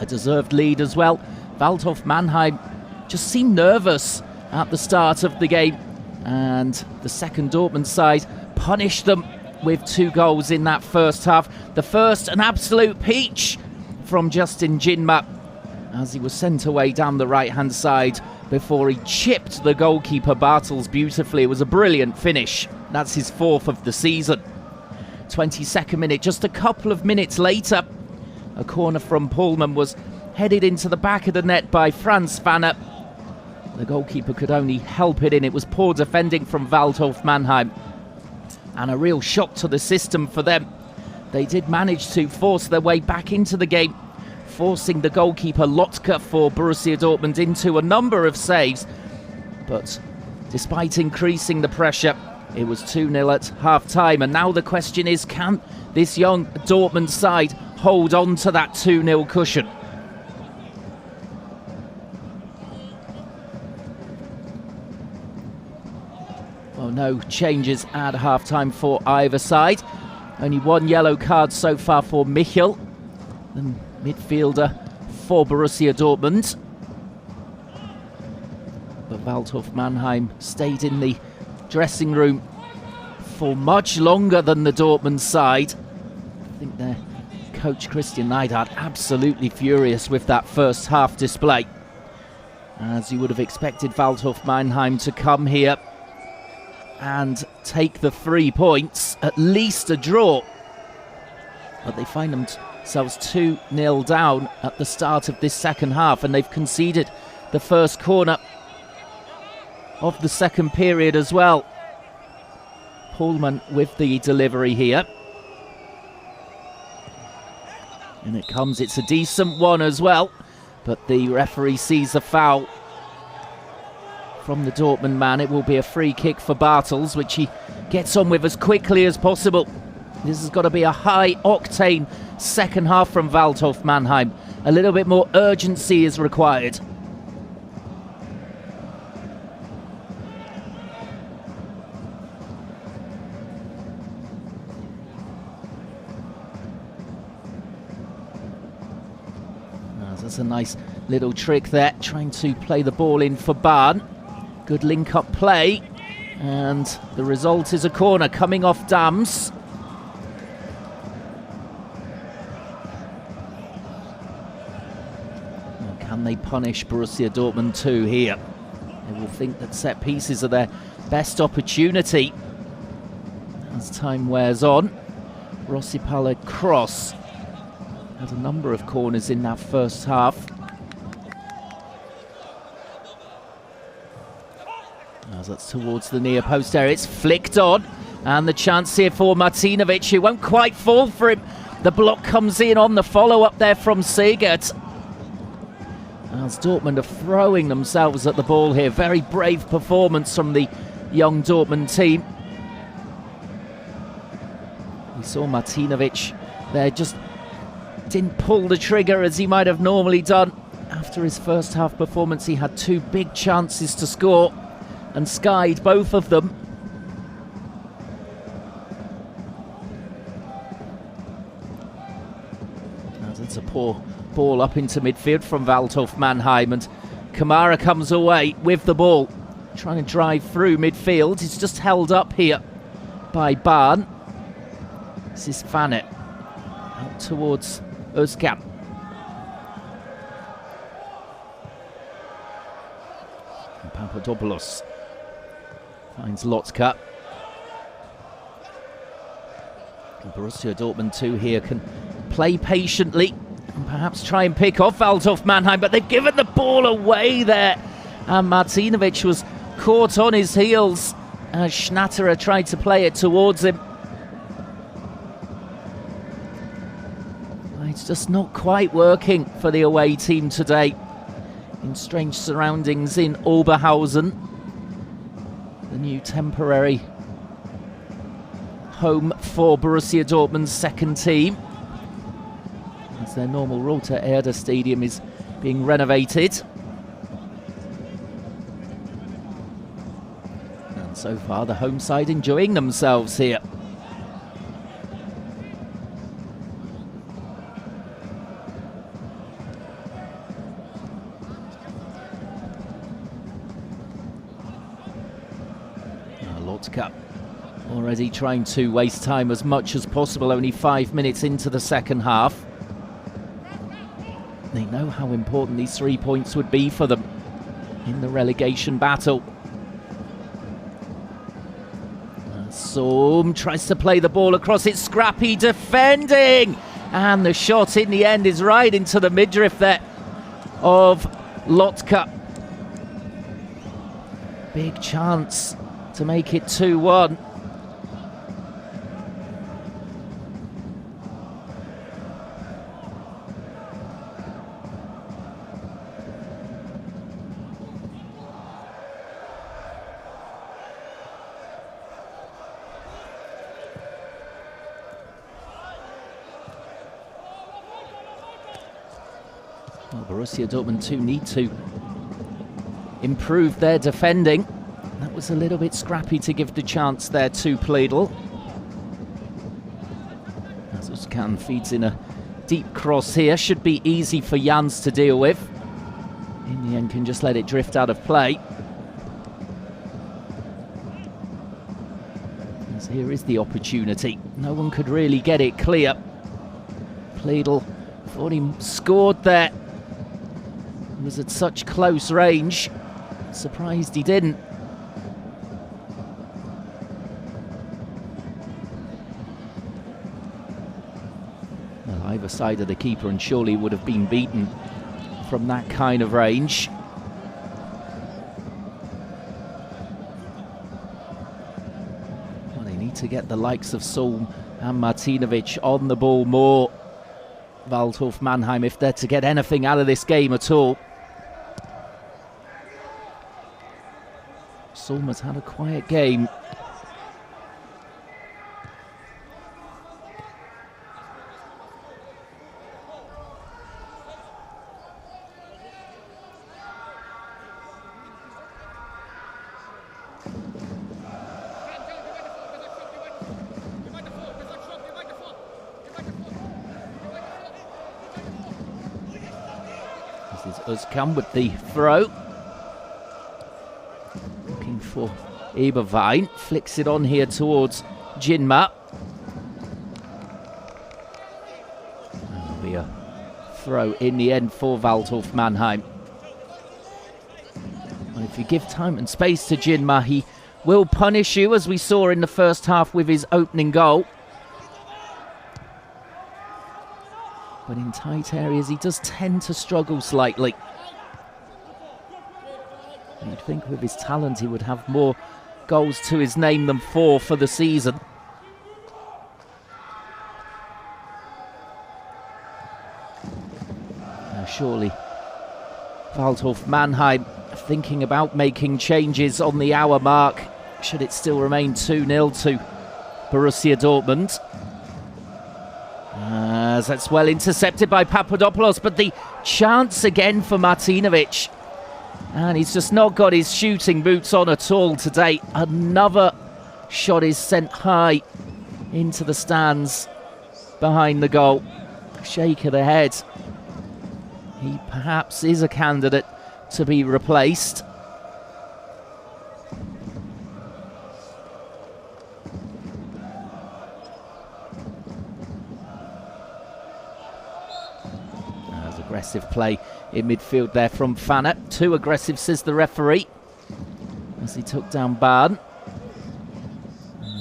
A deserved lead as well. Waldhof Mannheim just seemed nervous at the start of the game, and the second Dortmund side punished them with 2 goals in that first half. The first, an absolute peach from Justin Jinma as he was sent away down the right-hand side before he chipped the goalkeeper Bartels beautifully. It was a brilliant finish. That's his 4th of the season. 22nd minute, just a couple of minutes later, a corner from Pullman was headed into the back of the net by Franz Vanner. The goalkeeper could only help it in. It was poor defending from Waldhof Mannheim, and a real shock to the system for them. They did manage to force their way back into the game, forcing the goalkeeper Lotka for Borussia Dortmund into a number of saves. But despite increasing the pressure, it was 2-0 at half-time. And now the question is, can this young Dortmund side hold on to that 2-0 cushion? Well, no changes at half-time for either side. Only 1 yellow card so far for Michel, the midfielder for Borussia Dortmund. But Waldhof Mannheim stayed in the dressing room for much longer than the Dortmund side. I think their coach Christian Neidhardt absolutely furious with that first half display, as you would have expected Waldhof Mannheim to come here and take the 3 points, at least a draw. But they find themselves 2-0 down at the start of this second half, and they've conceded the first corner of the second period as well. Pullman with the delivery here. And it comes, it's a decent one as well, but the referee sees a foul from the Dortmund man. It will be a free kick for Bartels, which he gets on with as quickly as possible. This has got to be a high-octane second half from Waldhof Mannheim. A little bit more urgency is required. That's a nice little trick there, trying to play the ball in for Bahn. Good link-up play, and the result is a corner coming off Dams. Can they punish Borussia Dortmund 2 here? They will think that set pieces are their best opportunity as time wears on. Rossipala cross had a number of corners in that first half. As that's towards the near post area, it's flicked on, and the chance here for Martinovic, who won't quite fall for him. The block comes in on the follow-up there from Segert. As Dortmund are throwing themselves at the ball here. Very brave performance from the young Dortmund team. We saw Martinovic there, just didn't pull the trigger as he might have normally done. After his first half performance, he had 2 big chances to score and skied both of them. That's a poor ball up into midfield from Waldhof Mannheim, and Kamara comes away with the ball, trying to drive through midfield. He's just held up here by Bahn. This is Vanner out towards Özcan. And Papadopoulos finds Lotka. And Borussia Dortmund 2 here can play patiently and perhaps try and pick off Waldhof Mannheim, but they've given the ball away there. And Martinovic was caught on his heels as Schnatterer tried to play it towards him. It's just not quite working for the away team today. In strange surroundings in Oberhausen, the new temporary home for Borussia Dortmund's second team. As as their normal Roter Erde Stadium is being renovated. And so far the home side enjoying themselves here. Lotka already trying to waste time as much as possible, only 5 minutes into the second half. They know how important these 3 points would be for them in the relegation battle. Sohm tries to play the ball across, it's scrappy defending, and the shot in the end is right into the midriff there of Lotka. Big chance to make it 2-1. Well, Borussia Dortmund too need to improve their defending. That was a little bit scrappy to give the chance there to Pledel. As Özcan feeds in a deep cross here. Should be easy for Jans to deal with. In the end can just let it drift out of play. As here is the opportunity. No one could really get it clear. Pledel thought he scored there. He was at such close range. Surprised he didn't. Well, either side of the keeper and surely would have been beaten from that kind of range. Well, they need to get the likes of Sohm and Martinovic on the ball more. Waldhof Mannheim, if they're to get anything out of this game at all. Sohm has had a quiet game. This is Özcan with the throw. Looking for Eberwein. Flicks it on here towards Jinma. That'll be a throw in the end for Waldhof Mannheim. Well, if you give time and space to Jinma, he will punish you, as we saw in the first half with his opening goal. But in tight areas, he does tend to struggle slightly. You'd think with his talent, he would have more goals to his name than 4 for the season. Now surely, Waldhof Mannheim thinking about making changes on the hour mark, should it still remain 2-0 to Borussia Dortmund. As that's well intercepted by Papadopoulos, but the chance again for Martinovic. And he's just not got his shooting boots on at all today. Another shot is sent high into the stands behind the goal. Shake of the head. He perhaps is a candidate to be replaced. Aggressive play in midfield there from Fanner. Too aggressive, says the referee, as he took down Bahn.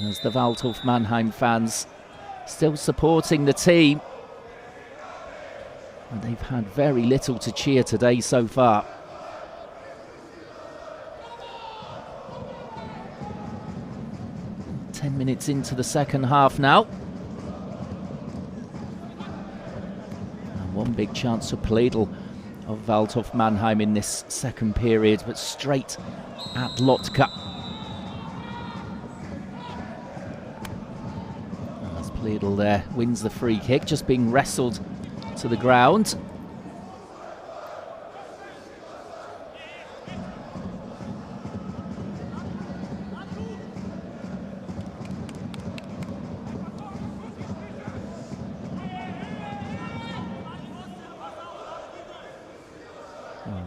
As the Waldhof Mannheim fans still supporting the team. And they've had very little to cheer today so far. Ten minutes into the second half now. One big chance for Pledel of Waldhof Mannheim in this second period, but straight at Lotka. As Pledel there wins the free kick, just being wrestled to the ground.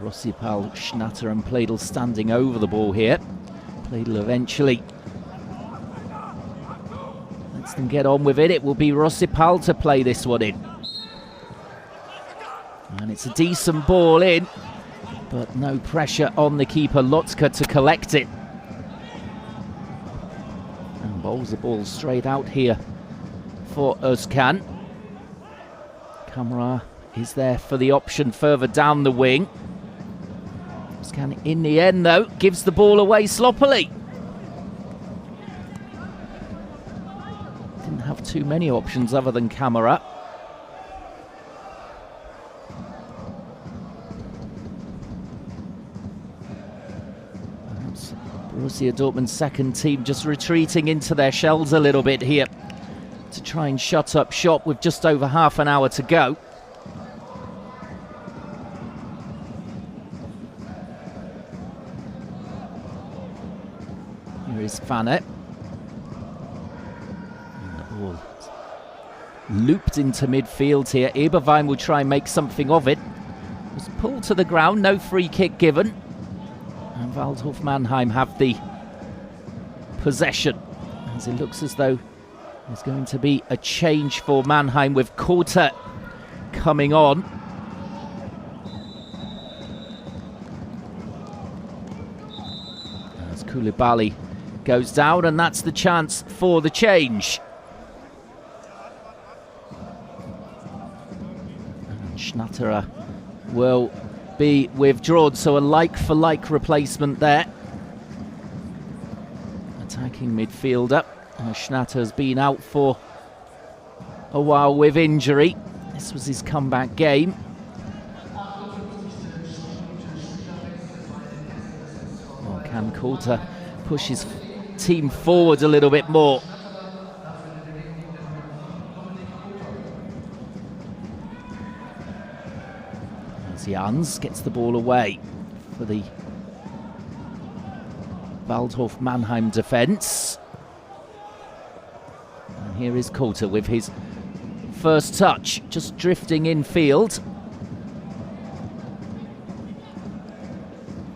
Rossipal, Schnatter and Pledel standing over the ball here. Pledel eventually lets them get on with it. It will be Rossipal to play this one in. And it's a decent ball in, but no pressure on the keeper, Lotzka, to collect it. And bowls the ball straight out here for Özkan. Kamara is there for the option further down the wing. Özkan in the end, though, gives the ball away sloppily. Didn't have too many options other than Kamara. Perhaps Borussia Dortmund's second team just retreating into their shells a little bit here to try and shut up shop with just over half an hour to go. Here is Fannet. And the ball looped into midfield here. Eberwein will try and make something of it. It was pulled to the ground, no free kick given. And Waldhof Mannheim have the possession, as it looks as though there's going to be a change for Mannheim with Korte coming on. As Koulibaly goes down, and that's the chance for the change. And Schnatter will be withdrawn, so a like-for-like replacement there. Attacking midfielder. Schnatter's been out for a while with injury. This was his comeback game. Well, can Korte push his team forward a little bit more? As Jans gets the ball away for the Waldhof Mannheim defence. And here is Korte with his first touch, just drifting infield.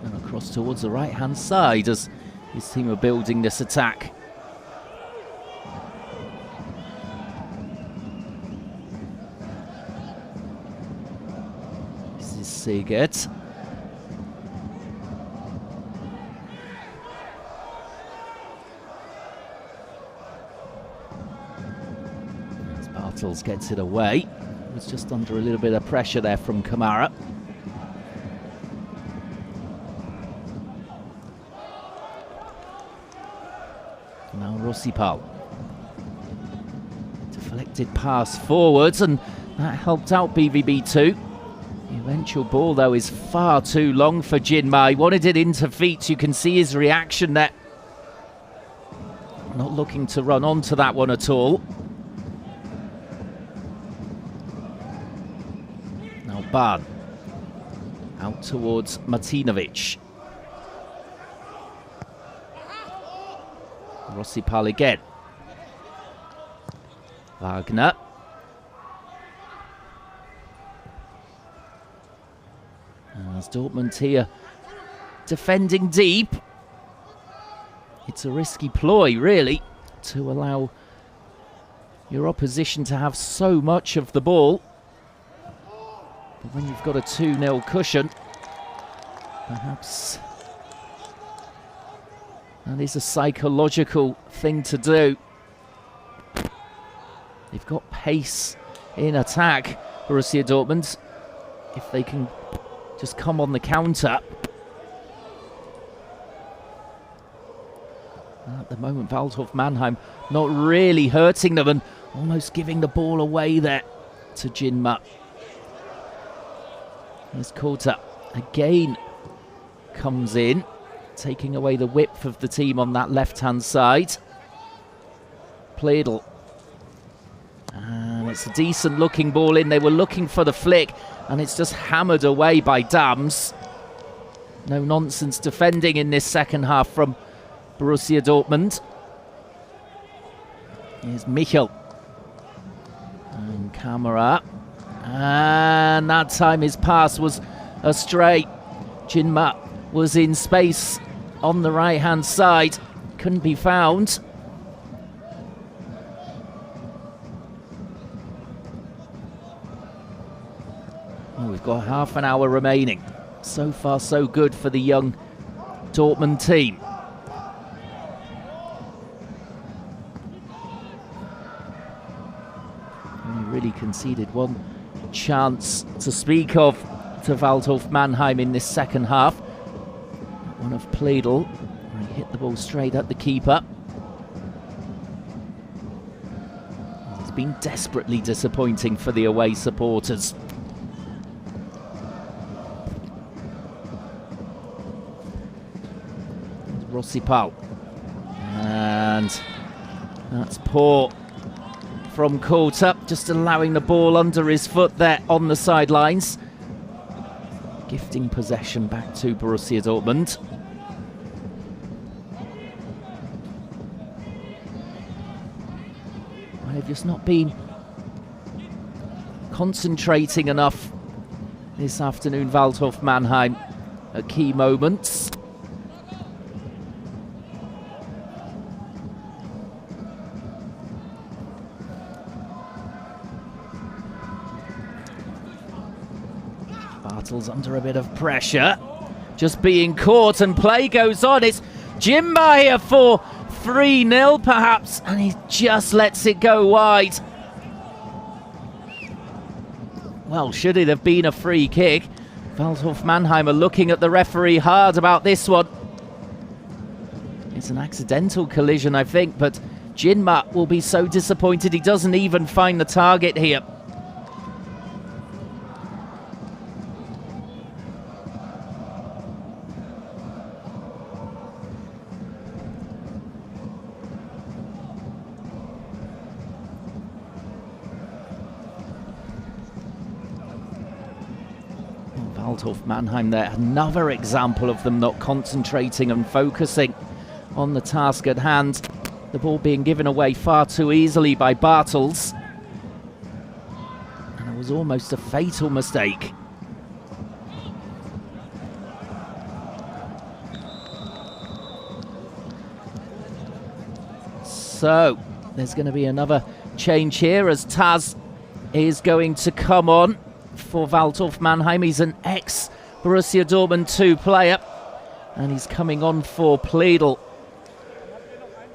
And across towards the right-hand side as his team are building this attack. This is Sigurd. As Bartels gets it away. Was just under a little bit of pressure there from Kamara. Now Rossipal. Deflected pass forwards, and that helped out BVB2. The eventual ball, though, is far too long for Jinma. He wanted it into feet. You can see his reaction there. Not looking to run onto that one at all. Now Ban. Out towards Martinovic. Rossipal again. Wagner. As Dortmund here defending deep. It's a risky ploy, really, to allow your opposition to have so much of the ball. But when you've got a 2-0 cushion, perhaps that is a psychological thing to do. They've got pace in attack, Borussia Dortmund. If they can just come on the counter. At the moment, Waldhof Mannheim not really hurting them and almost giving the ball away there to Jinma. As Korte again comes in, taking away the width of the team on that left-hand side. Pledel. And it's a decent looking ball in. They were looking for the flick, and it's just hammered away by Dams. No nonsense defending in this second half from Borussia Dortmund. Here's Michel. And Camera. And that time his pass was astray. Jinma was in space on the right-hand side. Couldn't be found. Oh, we've got half an hour remaining. So far, so good for the young Dortmund team. Only really conceded one chance to speak of to Waldhof Mannheim in this second half. One of Pleidel, where he hit the ball straight at the keeper. It's been desperately disappointing for the away supporters. Rossipal, and that's poor from Korte, just allowing the ball under his foot there on the sidelines, gifting possession back to Borussia Dortmund. They've just not been concentrating enough this afternoon, Waldhof Mannheim, at key moments. Bartels under a bit of pressure, just being caught, and play goes on. It's Jinma here for 3-0 perhaps, and he just lets it go wide. Well, should it have been a free kick? Waldhof Mannheim are looking at the referee hard about this one. It's an accidental collision, I think, but Jinma will be so disappointed he doesn't even find the target here. Waldhof Mannheim there, another example of them not concentrating and focusing on the task at hand. The ball being given away far too easily by Bartels. And it was almost a fatal mistake. So, there's going to be another change here as Taz is going to come on for Waldhof Mannheim. He's an ex-Borussia Dortmund 2 player, and he's coming on for Pleidel.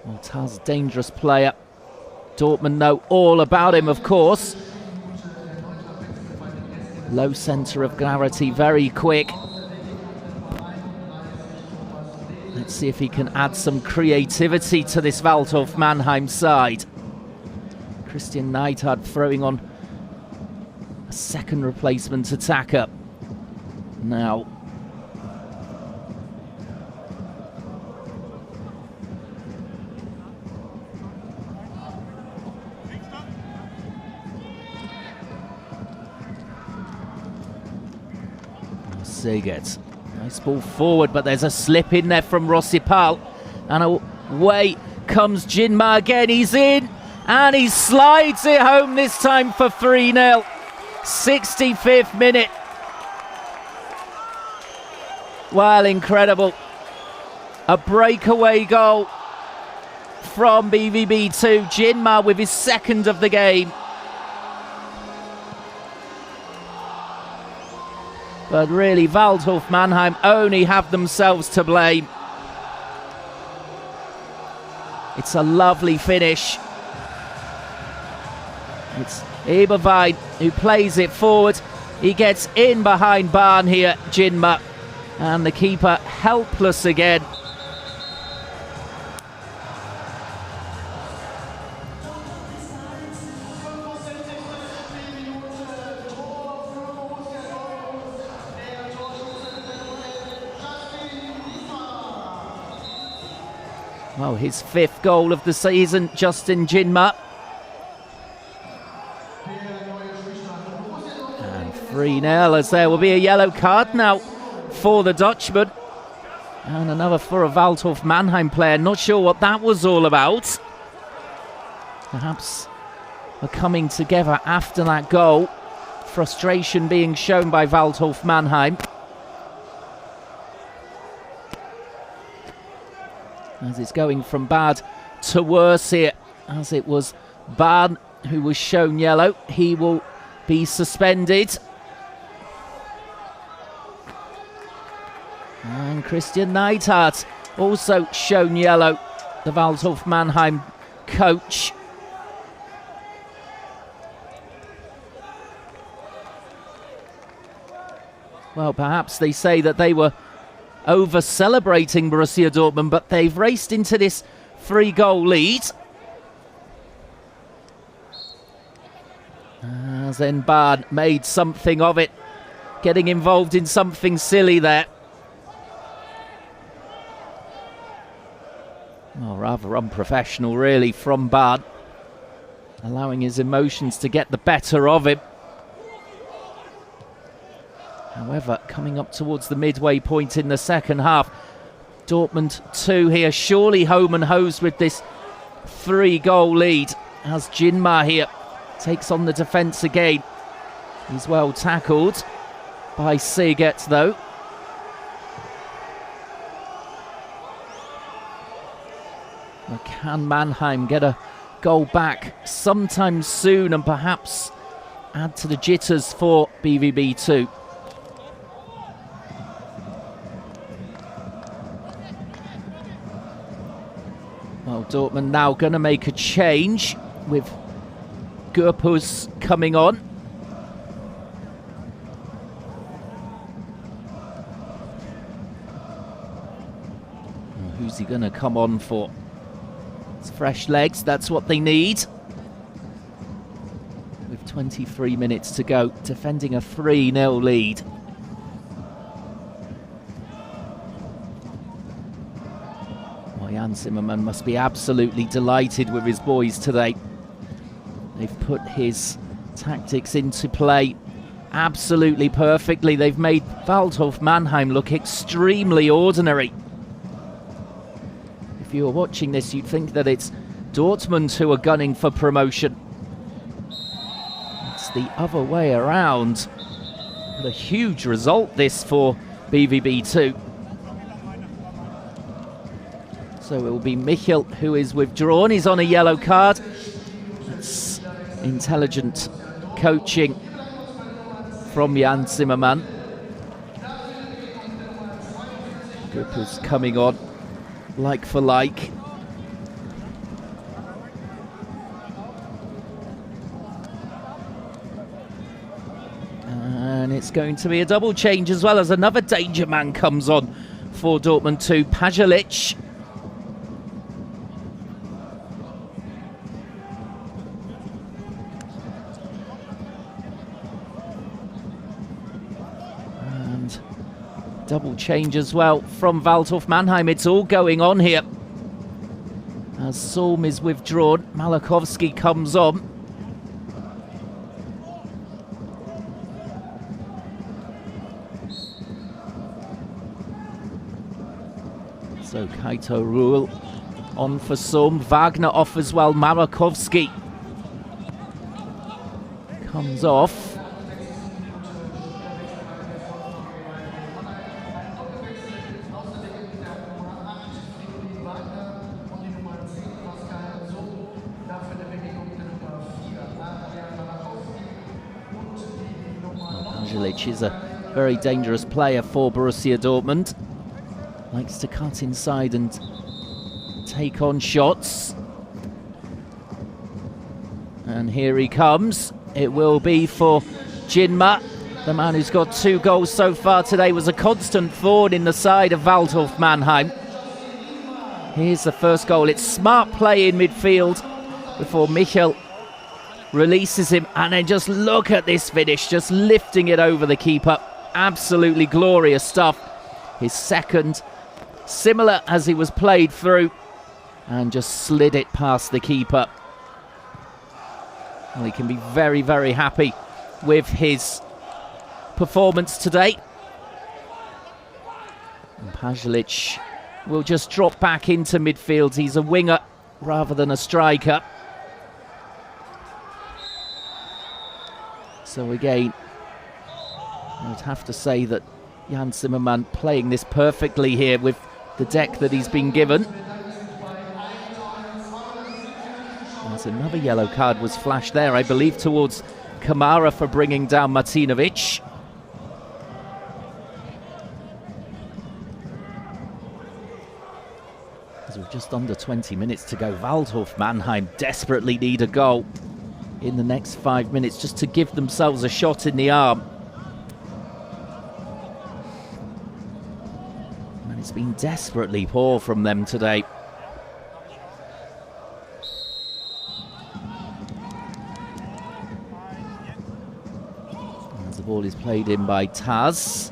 Well, Taz, dangerous player. Dortmund know all about him, of course. Low centre of gravity, very quick. Let's see if he can add some creativity to this Waldhof Mannheim side. Christian Neidhardt throwing on a second replacement attacker now. Sigurd, nice ball forward, but there's a slip in there from Rossipal, and away comes Jinma again. He's in, and he slides it home this time for 3-0. 65th minute. Well, incredible. A breakaway goal from BVB2. Jinma with his second of the game. But really, Waldhof Mannheim only have themselves to blame. It's a lovely finish. It's Eberwein who plays it forward. He gets in behind Bahn here, Jinma. And the keeper helpless again. Well, his 5th goal of the season, Justin Jinma. And 3-0 as there will be a yellow card now for the Dutchman. And another for a Waldhof Mannheim player. Not sure what that was all about. Perhaps a coming together after that goal. Frustration being shown by Waldhof Mannheim. As it's going from bad to worse here, as it was Bahn who was shown yellow. He will be suspended. And Christian Neidhardt also shown yellow, the Waldhof Mannheim coach. Well, perhaps they say that they were over-celebrating Borussia Dortmund, but they've raced into this 3-goal lead. As then Bahn made something of it, getting involved in something silly there. Well, rather unprofessional, really, from Bahn, allowing his emotions to get the better of him. However, coming up towards the midway point in the second half, Dortmund 2 here, surely home and hosed with this 3-goal lead, as Jinma here takes on the defence again. He's well tackled by Segert, though. Can Mannheim get a goal back sometime soon and perhaps add to the jitters for BVB2? Well, Dortmund now going to make a change with Gurpus coming on. Well, who's he going to come on for? It's fresh legs, that's what they need. With 23 minutes to go, defending a 3-0 lead. Jan Zimmerman must be absolutely delighted with his boys today. They've put his tactics into play absolutely perfectly. They've made Waldhof Mannheim look extremely ordinary. If you were watching this, you'd think that it's Dortmund who are gunning for promotion. It's the other way around. What a huge result this for BVB2. So it will be Michel who is withdrawn. He's on a yellow card. That's intelligent coaching from Jan Zimmerman. Gurpus coming on, like for like. And it's going to be a double change as well, as another danger man comes on for Dortmund 2, Pajalic. Double change as well from Waldhof Mannheim. It's all going on here. As Solm is withdrawn, Malakovsky comes on. So Kaito Ruhl on for Solm. Wagner off as well. Malakovsky comes off. Pajalic is a very dangerous player for Borussia Dortmund. Likes to cut inside and take on shots. And here he comes. It will be for Jinma. The man who's got 2 goals so far today, was a constant thorn in the side of Waldhof Mannheim. Here's the first goal. It's smart play in midfield before Michel releases him, and then just look at this finish, just lifting it over the keeper. Absolutely glorious stuff. His second, similar as he was played through, and just slid it past the keeper. Well, he can be very, very happy with his performance today. And Pajlic will just drop back into midfield. He's a winger rather than a striker. So again, I would have to say that Jan Zimmermann playing this perfectly here with the deck that he's been given. There's another yellow card was flashed there, I believe, towards Kamara for bringing down Martinovic. As we've just under 20 minutes to go, Waldhof Mannheim desperately need a goal in the next 5 minutes just to give themselves a shot in the arm. And it's been desperately poor from them today. As the ball is played in by Taz.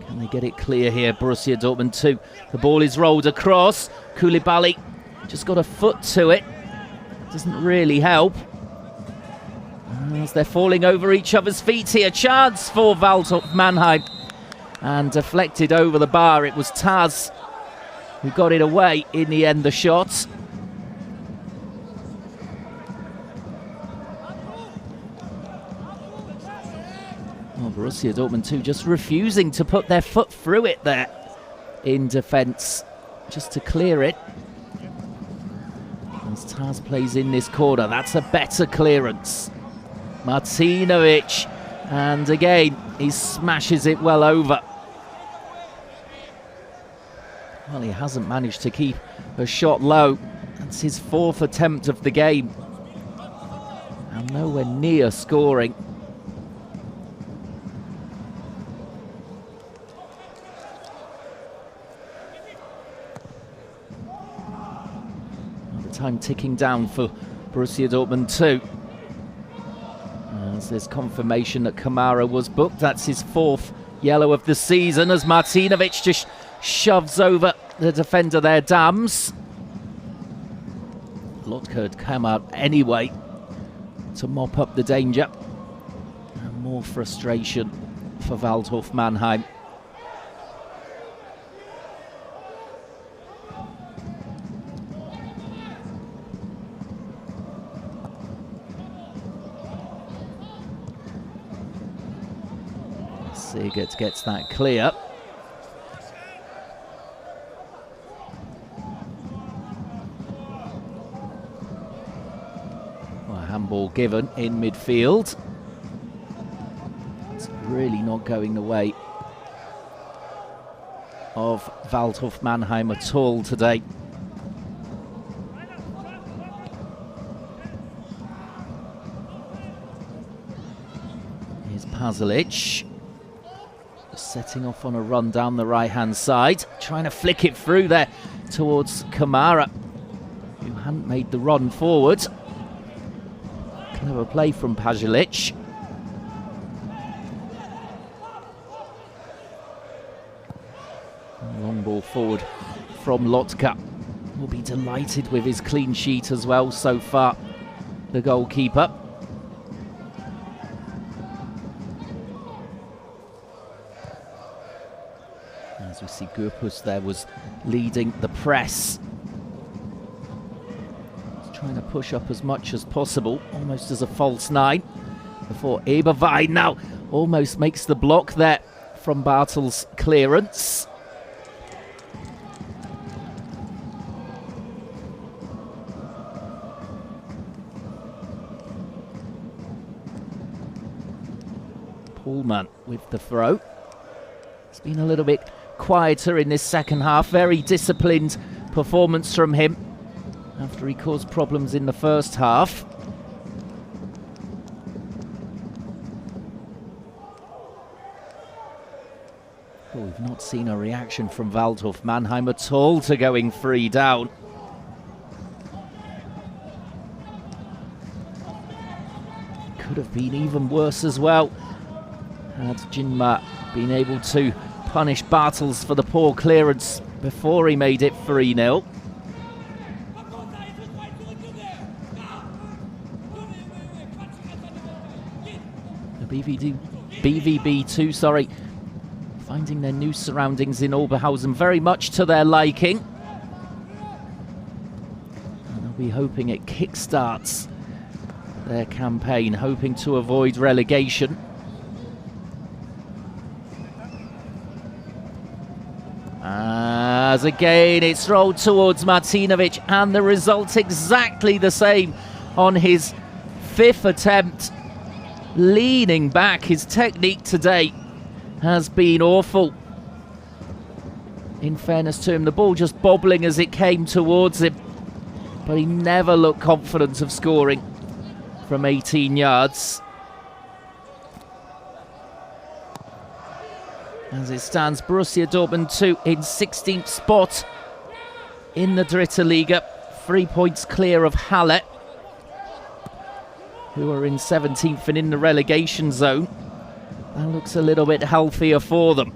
Can they get it clear here? Borussia Dortmund 2. The ball is rolled across. Koulibaly just got a foot to it. Doesn't really help. As they're falling over each other's feet here. Chance for Waldhof Mannheim. And deflected over the bar. It was Taz who got it away in the end, the shot. Oh, Borussia Dortmund 2 just refusing to put their foot through it there in defence, just to clear it. As Taz plays in this corner, that's a better clearance. Martinovic, and again, he smashes it well over. Well, he hasn't managed to keep a shot low. That's his 4th attempt of the game. And nowhere near scoring. Time ticking down for Borussia Dortmund 2. As there's confirmation that Kamara was booked. That's his 4th yellow of the season as Martinovic just shoves over the defender there, Dams. Lotka had come out anyway to mop up the danger. And more frustration for Waldhof Mannheim. Sigurd gets that clear. Well, a handball given in midfield. It's really not going the way of Waldhof Mannheim at all today. Here's Pajlic. Setting off on a run down the right-hand side. Trying to flick it through there towards Kamara, who hadn't made the run forward. Clever play from Pajlic. Long ball forward from Lotka. Will be delighted with his clean sheet as well so far, the goalkeeper. As we see, Gurpus there was leading the press. He's trying to push up as much as possible, almost as a false 9, before Eberwein now almost makes the block there from Bartel's clearance. Pullman with the throw. It's been a little bit quieter in this second half. Very disciplined performance from him after he caused problems in the first half. Oh, we've not seen a reaction from Waldhof Mannheim at all to going 3 down. Could have been even worse as well had Jinma been able to punish Bartels for the poor clearance before he made it 3-0. BVB2, sorry, finding their new surroundings in Oberhausen very much to their liking. And they'll be hoping it kickstarts their campaign, hoping to avoid relegation. As again it's rolled towards Martinovic, and the result exactly the same on his 5th attempt. Leaning back, his technique today has been awful. In fairness to him, the ball just bobbling as it came towards him, but he never looked confident of scoring from 18 yards. As it stands, Borussia Dortmund 2 in 16th spot in the Dritte Liga, 3 points clear of Halle, who are in 17th and in the relegation zone. That looks a little bit healthier for them.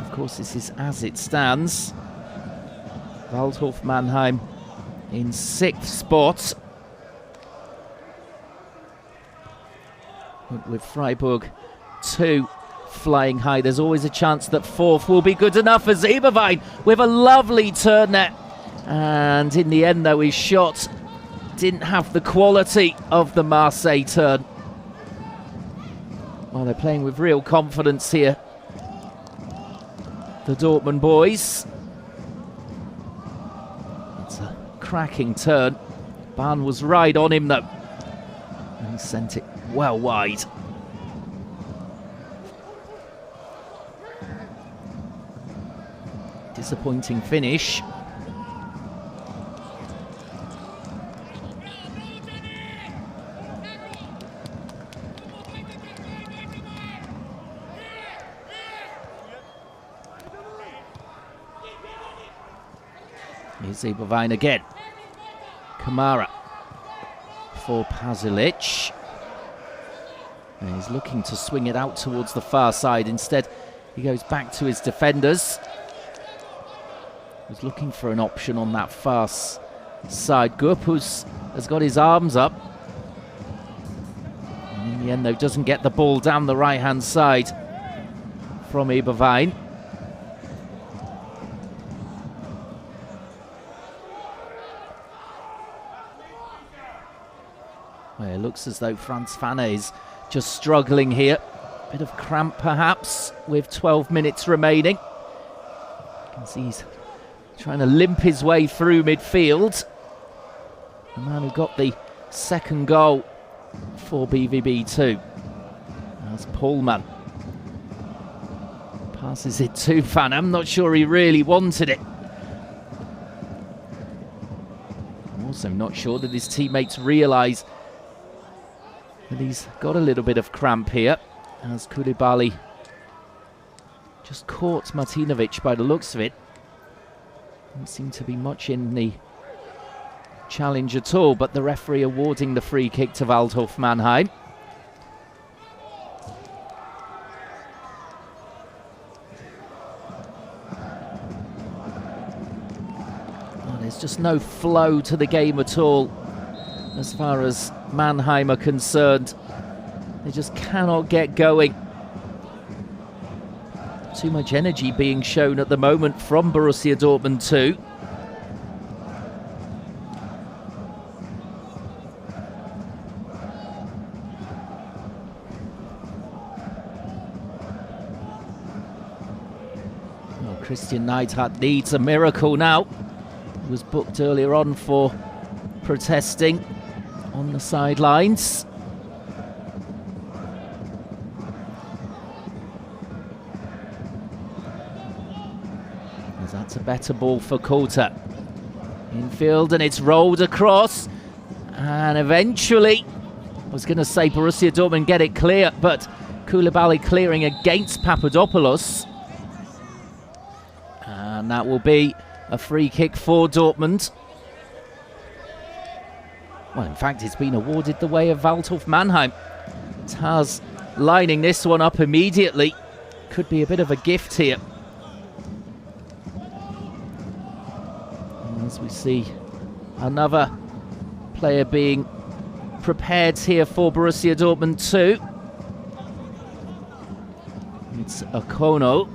Of course, this is as it stands. Waldhof Mannheim in 6th spot, with Freiburg 2 flying high. There's always a chance that 4th will be good enough as Eberwein with a lovely turn there. And in the end, though, his shot didn't have the quality of the Marseille turn. Well, they're playing with real confidence here, the Dortmund boys. It's a cracking turn. Bahn was right on him, though, and he sent it well wide. Disappointing finish. Here's Eberwein again. Kamara for Pasalic. And he's looking to swing it out towards the far side. Instead, he goes back to his defenders. Was looking for an option on that far side. Gurpus has got his arms up. And in the end, though, doesn't get the ball down the right-hand side from Eberwein. Well, it looks as though Franz Fanne is just struggling here. Bit of cramp, perhaps, with 12 minutes remaining. You can see he's trying to limp his way through midfield. The man who got the second goal for BVB2. That's Pullman. Passes it to Fan. I'm not sure he really wanted it. I'm also not sure that his teammates realise that he's got a little bit of cramp here, as Koulibaly just caught Martinovic by the looks of it. Didn't seem to be much in the challenge at all, but the referee awarding the free kick to Waldhof Mannheim. Oh, there's just no flow to the game at all as far as Mannheim are concerned. They just cannot get going. Too much energy being shown at the moment from Borussia Dortmund 2. Well, Christian Neidhardt needs a miracle now. He was booked earlier on for protesting on the sidelines. That's a better ball for Coulter. Infield, and it's rolled across. And eventually, I was going to say Borussia Dortmund get it clear, but Koulibaly clearing against Papadopoulos. And that will be a free kick for Dortmund. Well, in fact, it's been awarded the way of Waldhof Mannheim. Taz lining this one up immediately. Could be a bit of a gift here. As we see another player being prepared here for Borussia Dortmund 2. It's Okono.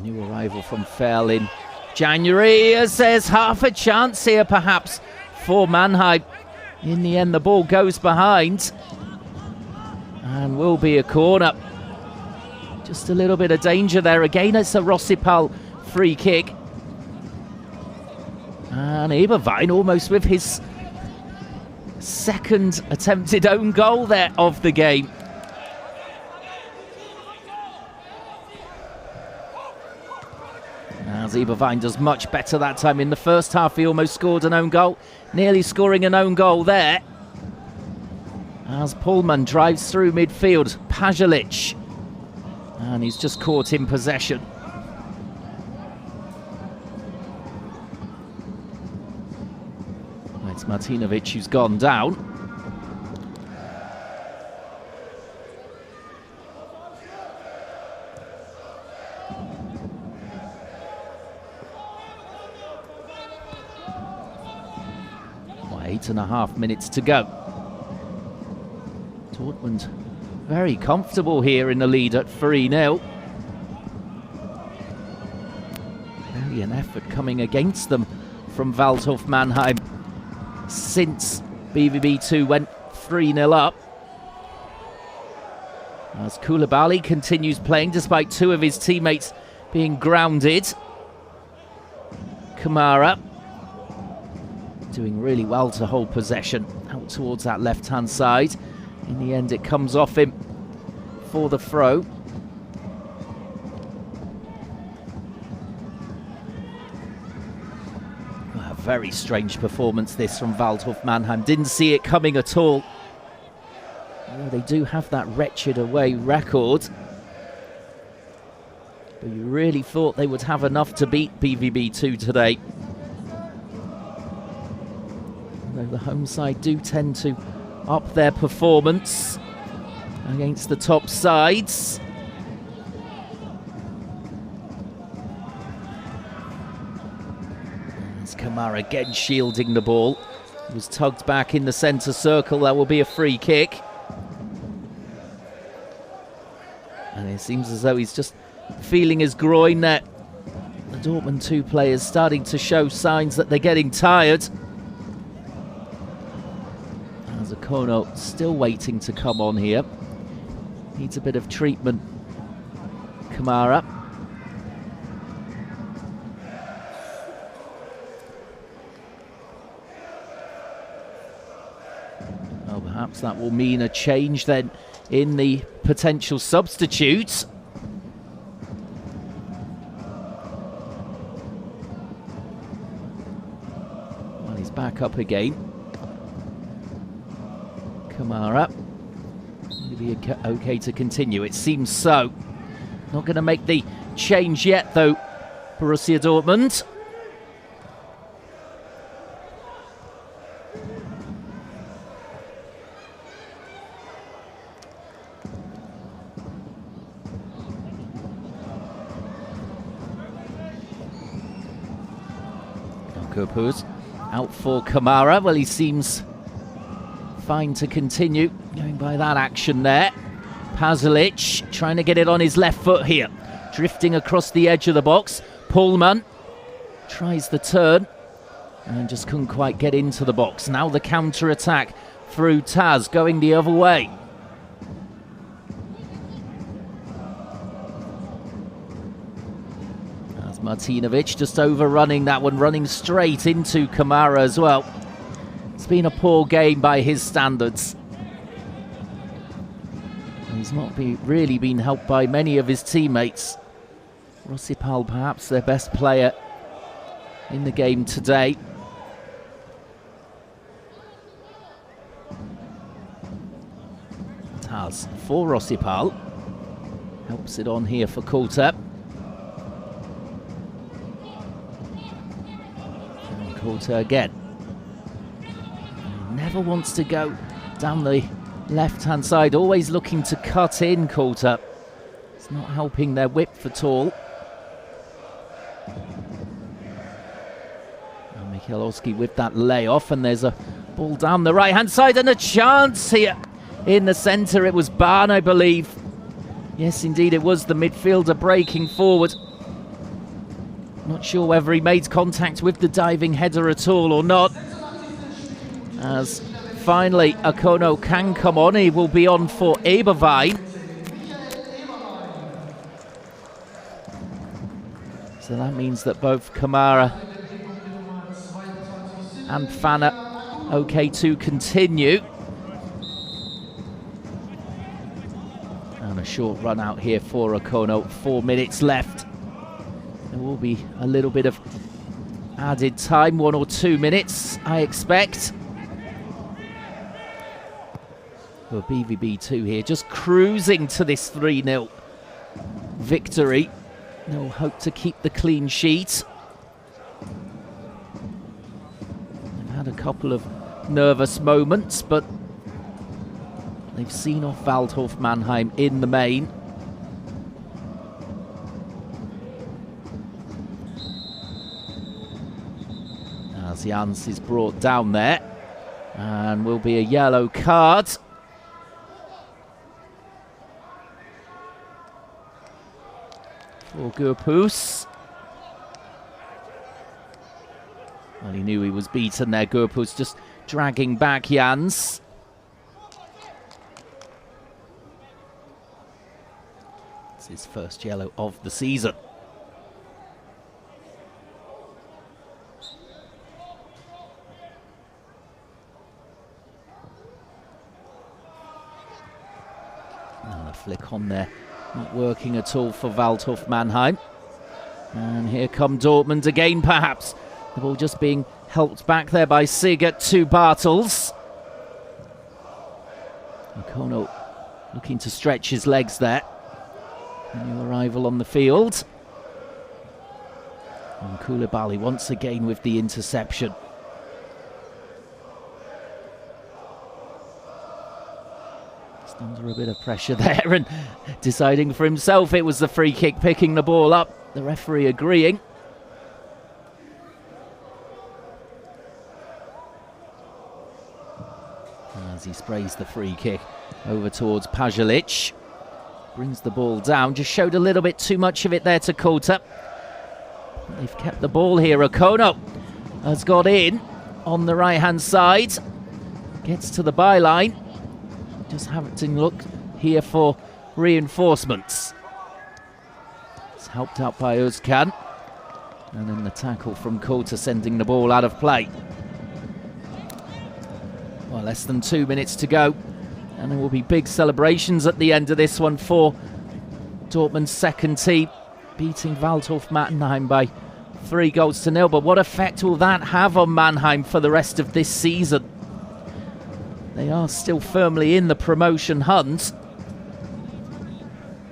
New arrival from Fell in January, as there's half a chance here perhaps for Mannheim. In the end, the ball goes behind and will be a corner. Just a little bit of danger there. Again, it's a Rossipal free kick. And Eberwein almost with his second attempted own goal there of the game. As Eberwein does much better that time. In the first half, he almost scored an own goal. Nearly scoring an own goal there. As Pullman drives through midfield. Pajalic. And he's just caught in possession. It's Martinovic who's gone down. Well, 8.5 minutes to go. Dortmund very comfortable here in the lead at 3-0. Really an effort coming against them from Waldhof Mannheim since BVB2 went 3-0 up. As Koulibaly continues playing despite two of his teammates being grounded. Kamara doing really well to hold possession out towards that left-hand side. In the end, it comes off him for the throw. A very strange performance this from Waldhof Mannheim. Didn't see it coming at all. Well, they do have that wretched away record. But you really thought they would have enough to beat BVB2 today. Although the home side do tend to up their performance against the top sides. As Kamara again shielding the ball. He was tugged back in the centre circle. That will be a free kick. And it seems as though he's just feeling his groin there. The Dortmund 2 players starting to show signs that they're getting tired. Kono still waiting to come on here. Needs a bit of treatment. Kamara. Well, perhaps that will mean a change then in the potential substitutes. Well, he's back up again. Kamara. Maybe okay to continue. It seems so. Not going to make the change yet, though, Borussia Dortmund. Kopuz out for Kamara. Well, he seems fine to continue, going by that action there. Pazalic trying to get it on his left foot here. Drifting across the edge of the box. Pullman tries the turn and just couldn't quite get into the box. Now the counter-attack through Taz, going the other way. As Martinovic just overrunning that one, running straight into Kamara as well. It's been a poor game by his standards. He's not really been helped by many of his teammates. Rossipal perhaps their best player in the game today. Taz for Rossipal. Helps it on here for Coulter. And Coulter again. Never wants to go down the left-hand side, always looking to cut in, Coulter. It's not helping their width at all. Kielowski with that layoff, and there's a ball down the right-hand side and a chance here in the centre. It was Bahn, I believe. Yes, indeed, it was the midfielder breaking forward. Not sure whether he made contact with the diving header at all or not. As finally Akono can come on, he will be on for Eberwein. So that means that both Kamara and Fanner okay to continue. And a short run out here for Akono. 4 minutes left. There will be a little bit of added time, 1 or 2 minutes, I expect. For BVB2 here, just cruising to this 3-0 victory. They'll hope to keep the clean sheet. They've had a couple of nervous moments, but they've seen off Waldhof Mannheim in the main. As Jans is brought down there, and will be a yellow card. For Gurpus. Well, he knew he was beaten there. Gurpus just dragging back Jans. It's his first yellow of the season. Another flick on there. Not working at all for Waldhof Mannheim. And here come Dortmund again, perhaps. The ball just being helped back there by Sigurd to Bartels. Akono looking to stretch his legs there. New arrival on the field. And Koulibaly once again with the interception. Under a bit of pressure there and deciding for himself it was the free kick, picking the ball up. The referee agreeing. As he sprays the free kick over towards Pajalic. Brings the ball down. Just showed a little bit too much of it there to Kota. They've kept the ball here. Akono has got in on the right-hand side. Gets to the byline. Just having to look here for reinforcements. It's helped out by Özkan. And then the tackle from Kota sending the ball out of play. Well, less than 2 minutes to go. And there will be big celebrations at the end of this one for Dortmund's second team. Beating Waldhof Mannheim by 3-0. But what effect will that have on Mannheim for the rest of this season? They are still firmly in the promotion hunt.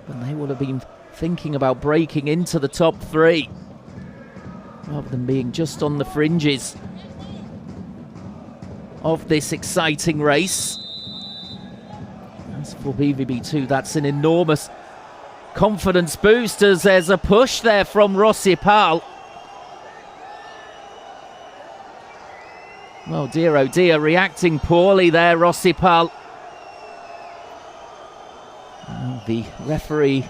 But they would have been thinking about breaking into the top 3 rather than being just on the fringes of this exciting race. As for BVB2, that's an enormous confidence boost as there's a push there from Rossipal. Well, dear oh dear, reacting poorly there, Rossipal. The referee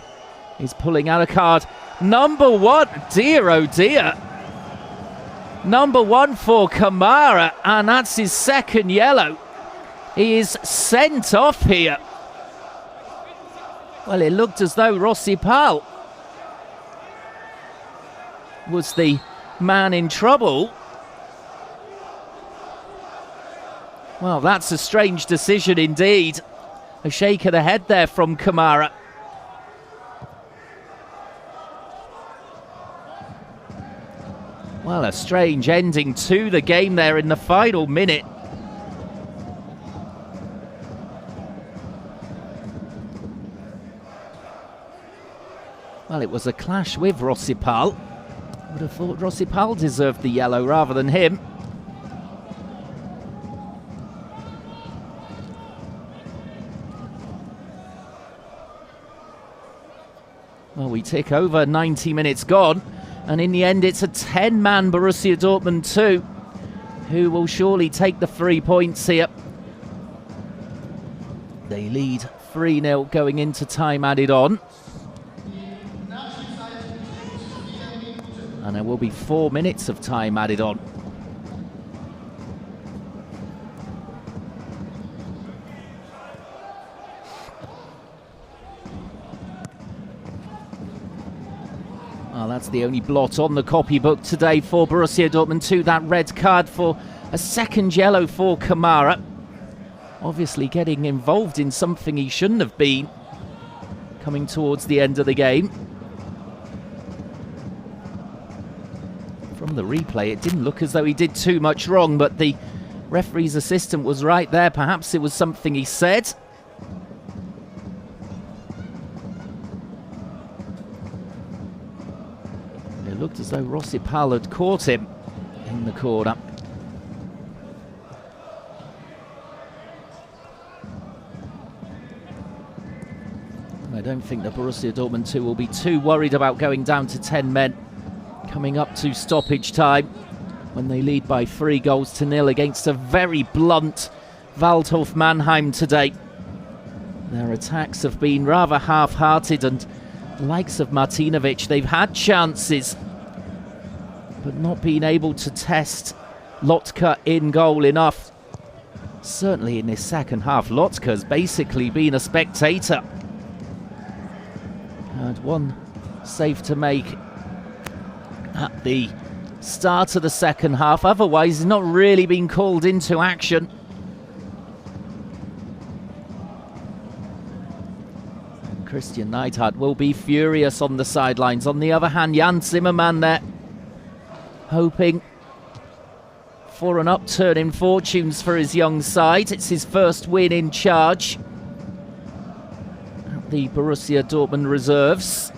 is pulling out a card. Number 1, dear oh dear. Number 1 for Kamara, and that's his second yellow. He is sent off here. Well, it looked as though Rossipal was the man in trouble. Well, that's a strange decision indeed. A shake of the head there from Kamara. Well, a strange ending to the game there in the final minute. Well, it was a clash with Rossipal. I would have thought Rossipal deserved the yellow rather than him. Well, we tick over, 90 minutes gone, and in the end it's a 10-man Borussia Dortmund 2, who will surely take the 3 points here. They lead 3-0 going into time added on. And there will be 4 minutes of time added on. Well, that's the only blot on the copybook today for Borussia Dortmund 2. That red card for a second yellow for Kamara. Obviously getting involved in something he shouldn't have been coming towards the end of the game. From the replay, it didn't look as though he did too much wrong, but the referee's assistant was right there. Perhaps it was something he said. It looked as though Rossipal had caught him in the corner. I don't think the Borussia Dortmund 2 will be too worried about going down to 10 men coming up to stoppage time when they lead by 3-0 against a very blunt Waldhof Mannheim today. Their attacks have been rather half-hearted, and the likes of Martinovic, they've had chances but not been able to test Lotka in goal enough. Certainly in this second half, Lotka's basically been a spectator. Had one save to make at the start of the second half. Otherwise, he's not really been called into action. And Christian Neidhardt will be furious on the sidelines. On the other hand, Jan Zimmermann there, hoping for an upturn in fortunes for his young side. It's his first win in charge at the Borussia Dortmund reserves.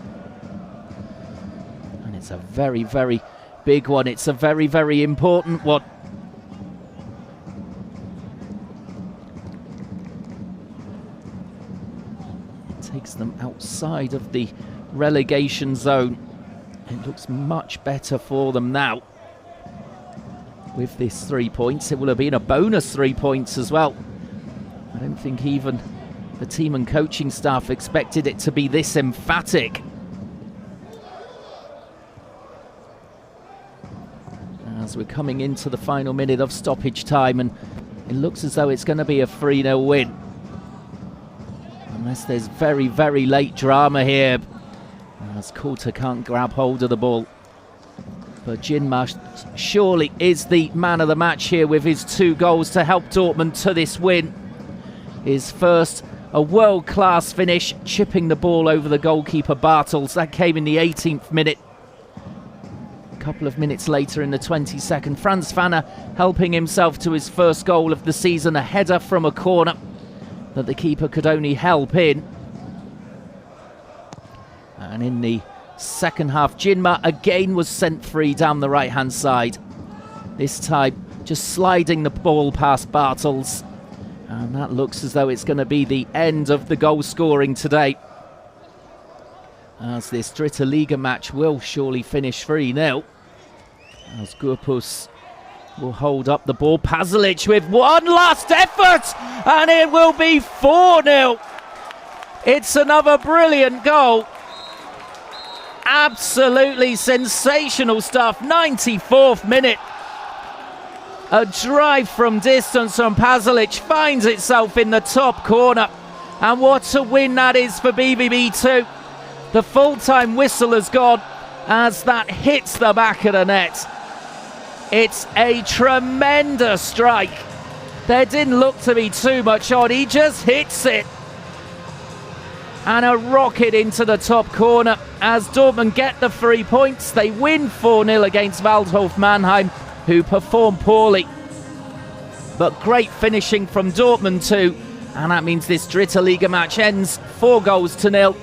And it's a very, very big one. It's a very, very important one. It takes them outside of the relegation zone. It looks much better for them now. With this 3 points, it will have been a bonus 3 points as well. I don't think even the team and coaching staff expected it to be this emphatic. As we're coming into the final minute of stoppage time, and it looks as though it's going to be a 3-0 win. Unless there's very, very late drama here, as Coulter can't grab hold of the ball. But Jinma surely is the man of the match here with his 2 goals to help Dortmund to this win. His first, a world-class finish, chipping the ball over the goalkeeper Bartels. That came in the 18th minute. A couple of minutes later in the 22nd, Franz Fanner helping himself to his first goal of the season, a header from a corner that the keeper could only help in. And in the second half, Jinma again was sent free down the right-hand side. This time, just sliding the ball past Bartels. And that looks as though it's going to be the end of the goal scoring today, as this Dritte Liga match will surely finish 3-0. As Gurpus will hold up the ball. Pasalic with one last effort, and it will be 4-0. It's another brilliant goal. Absolutely sensational stuff. 94th minute. A drive from distance from Pasalic finds itself in the top corner. And what a win that is for BVB2. The full-time whistle has gone as that hits the back of the net. It's a tremendous strike. There didn't look to be too much on. He just hits it. And a rocket into the top corner as Dortmund get the 3 points. They win 4-0 against Waldhof Mannheim, who perform poorly. But great finishing from Dortmund too. And that means this Dritte Liga match ends 4-0.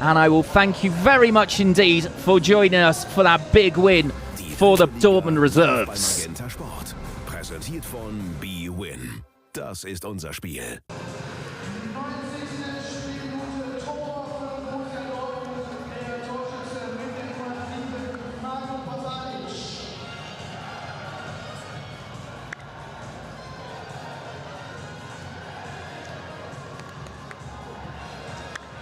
And I will thank you very much indeed for joining us for that big win for the Dortmund reserves. Präsentiert von BWin. Das ist unser Spiel.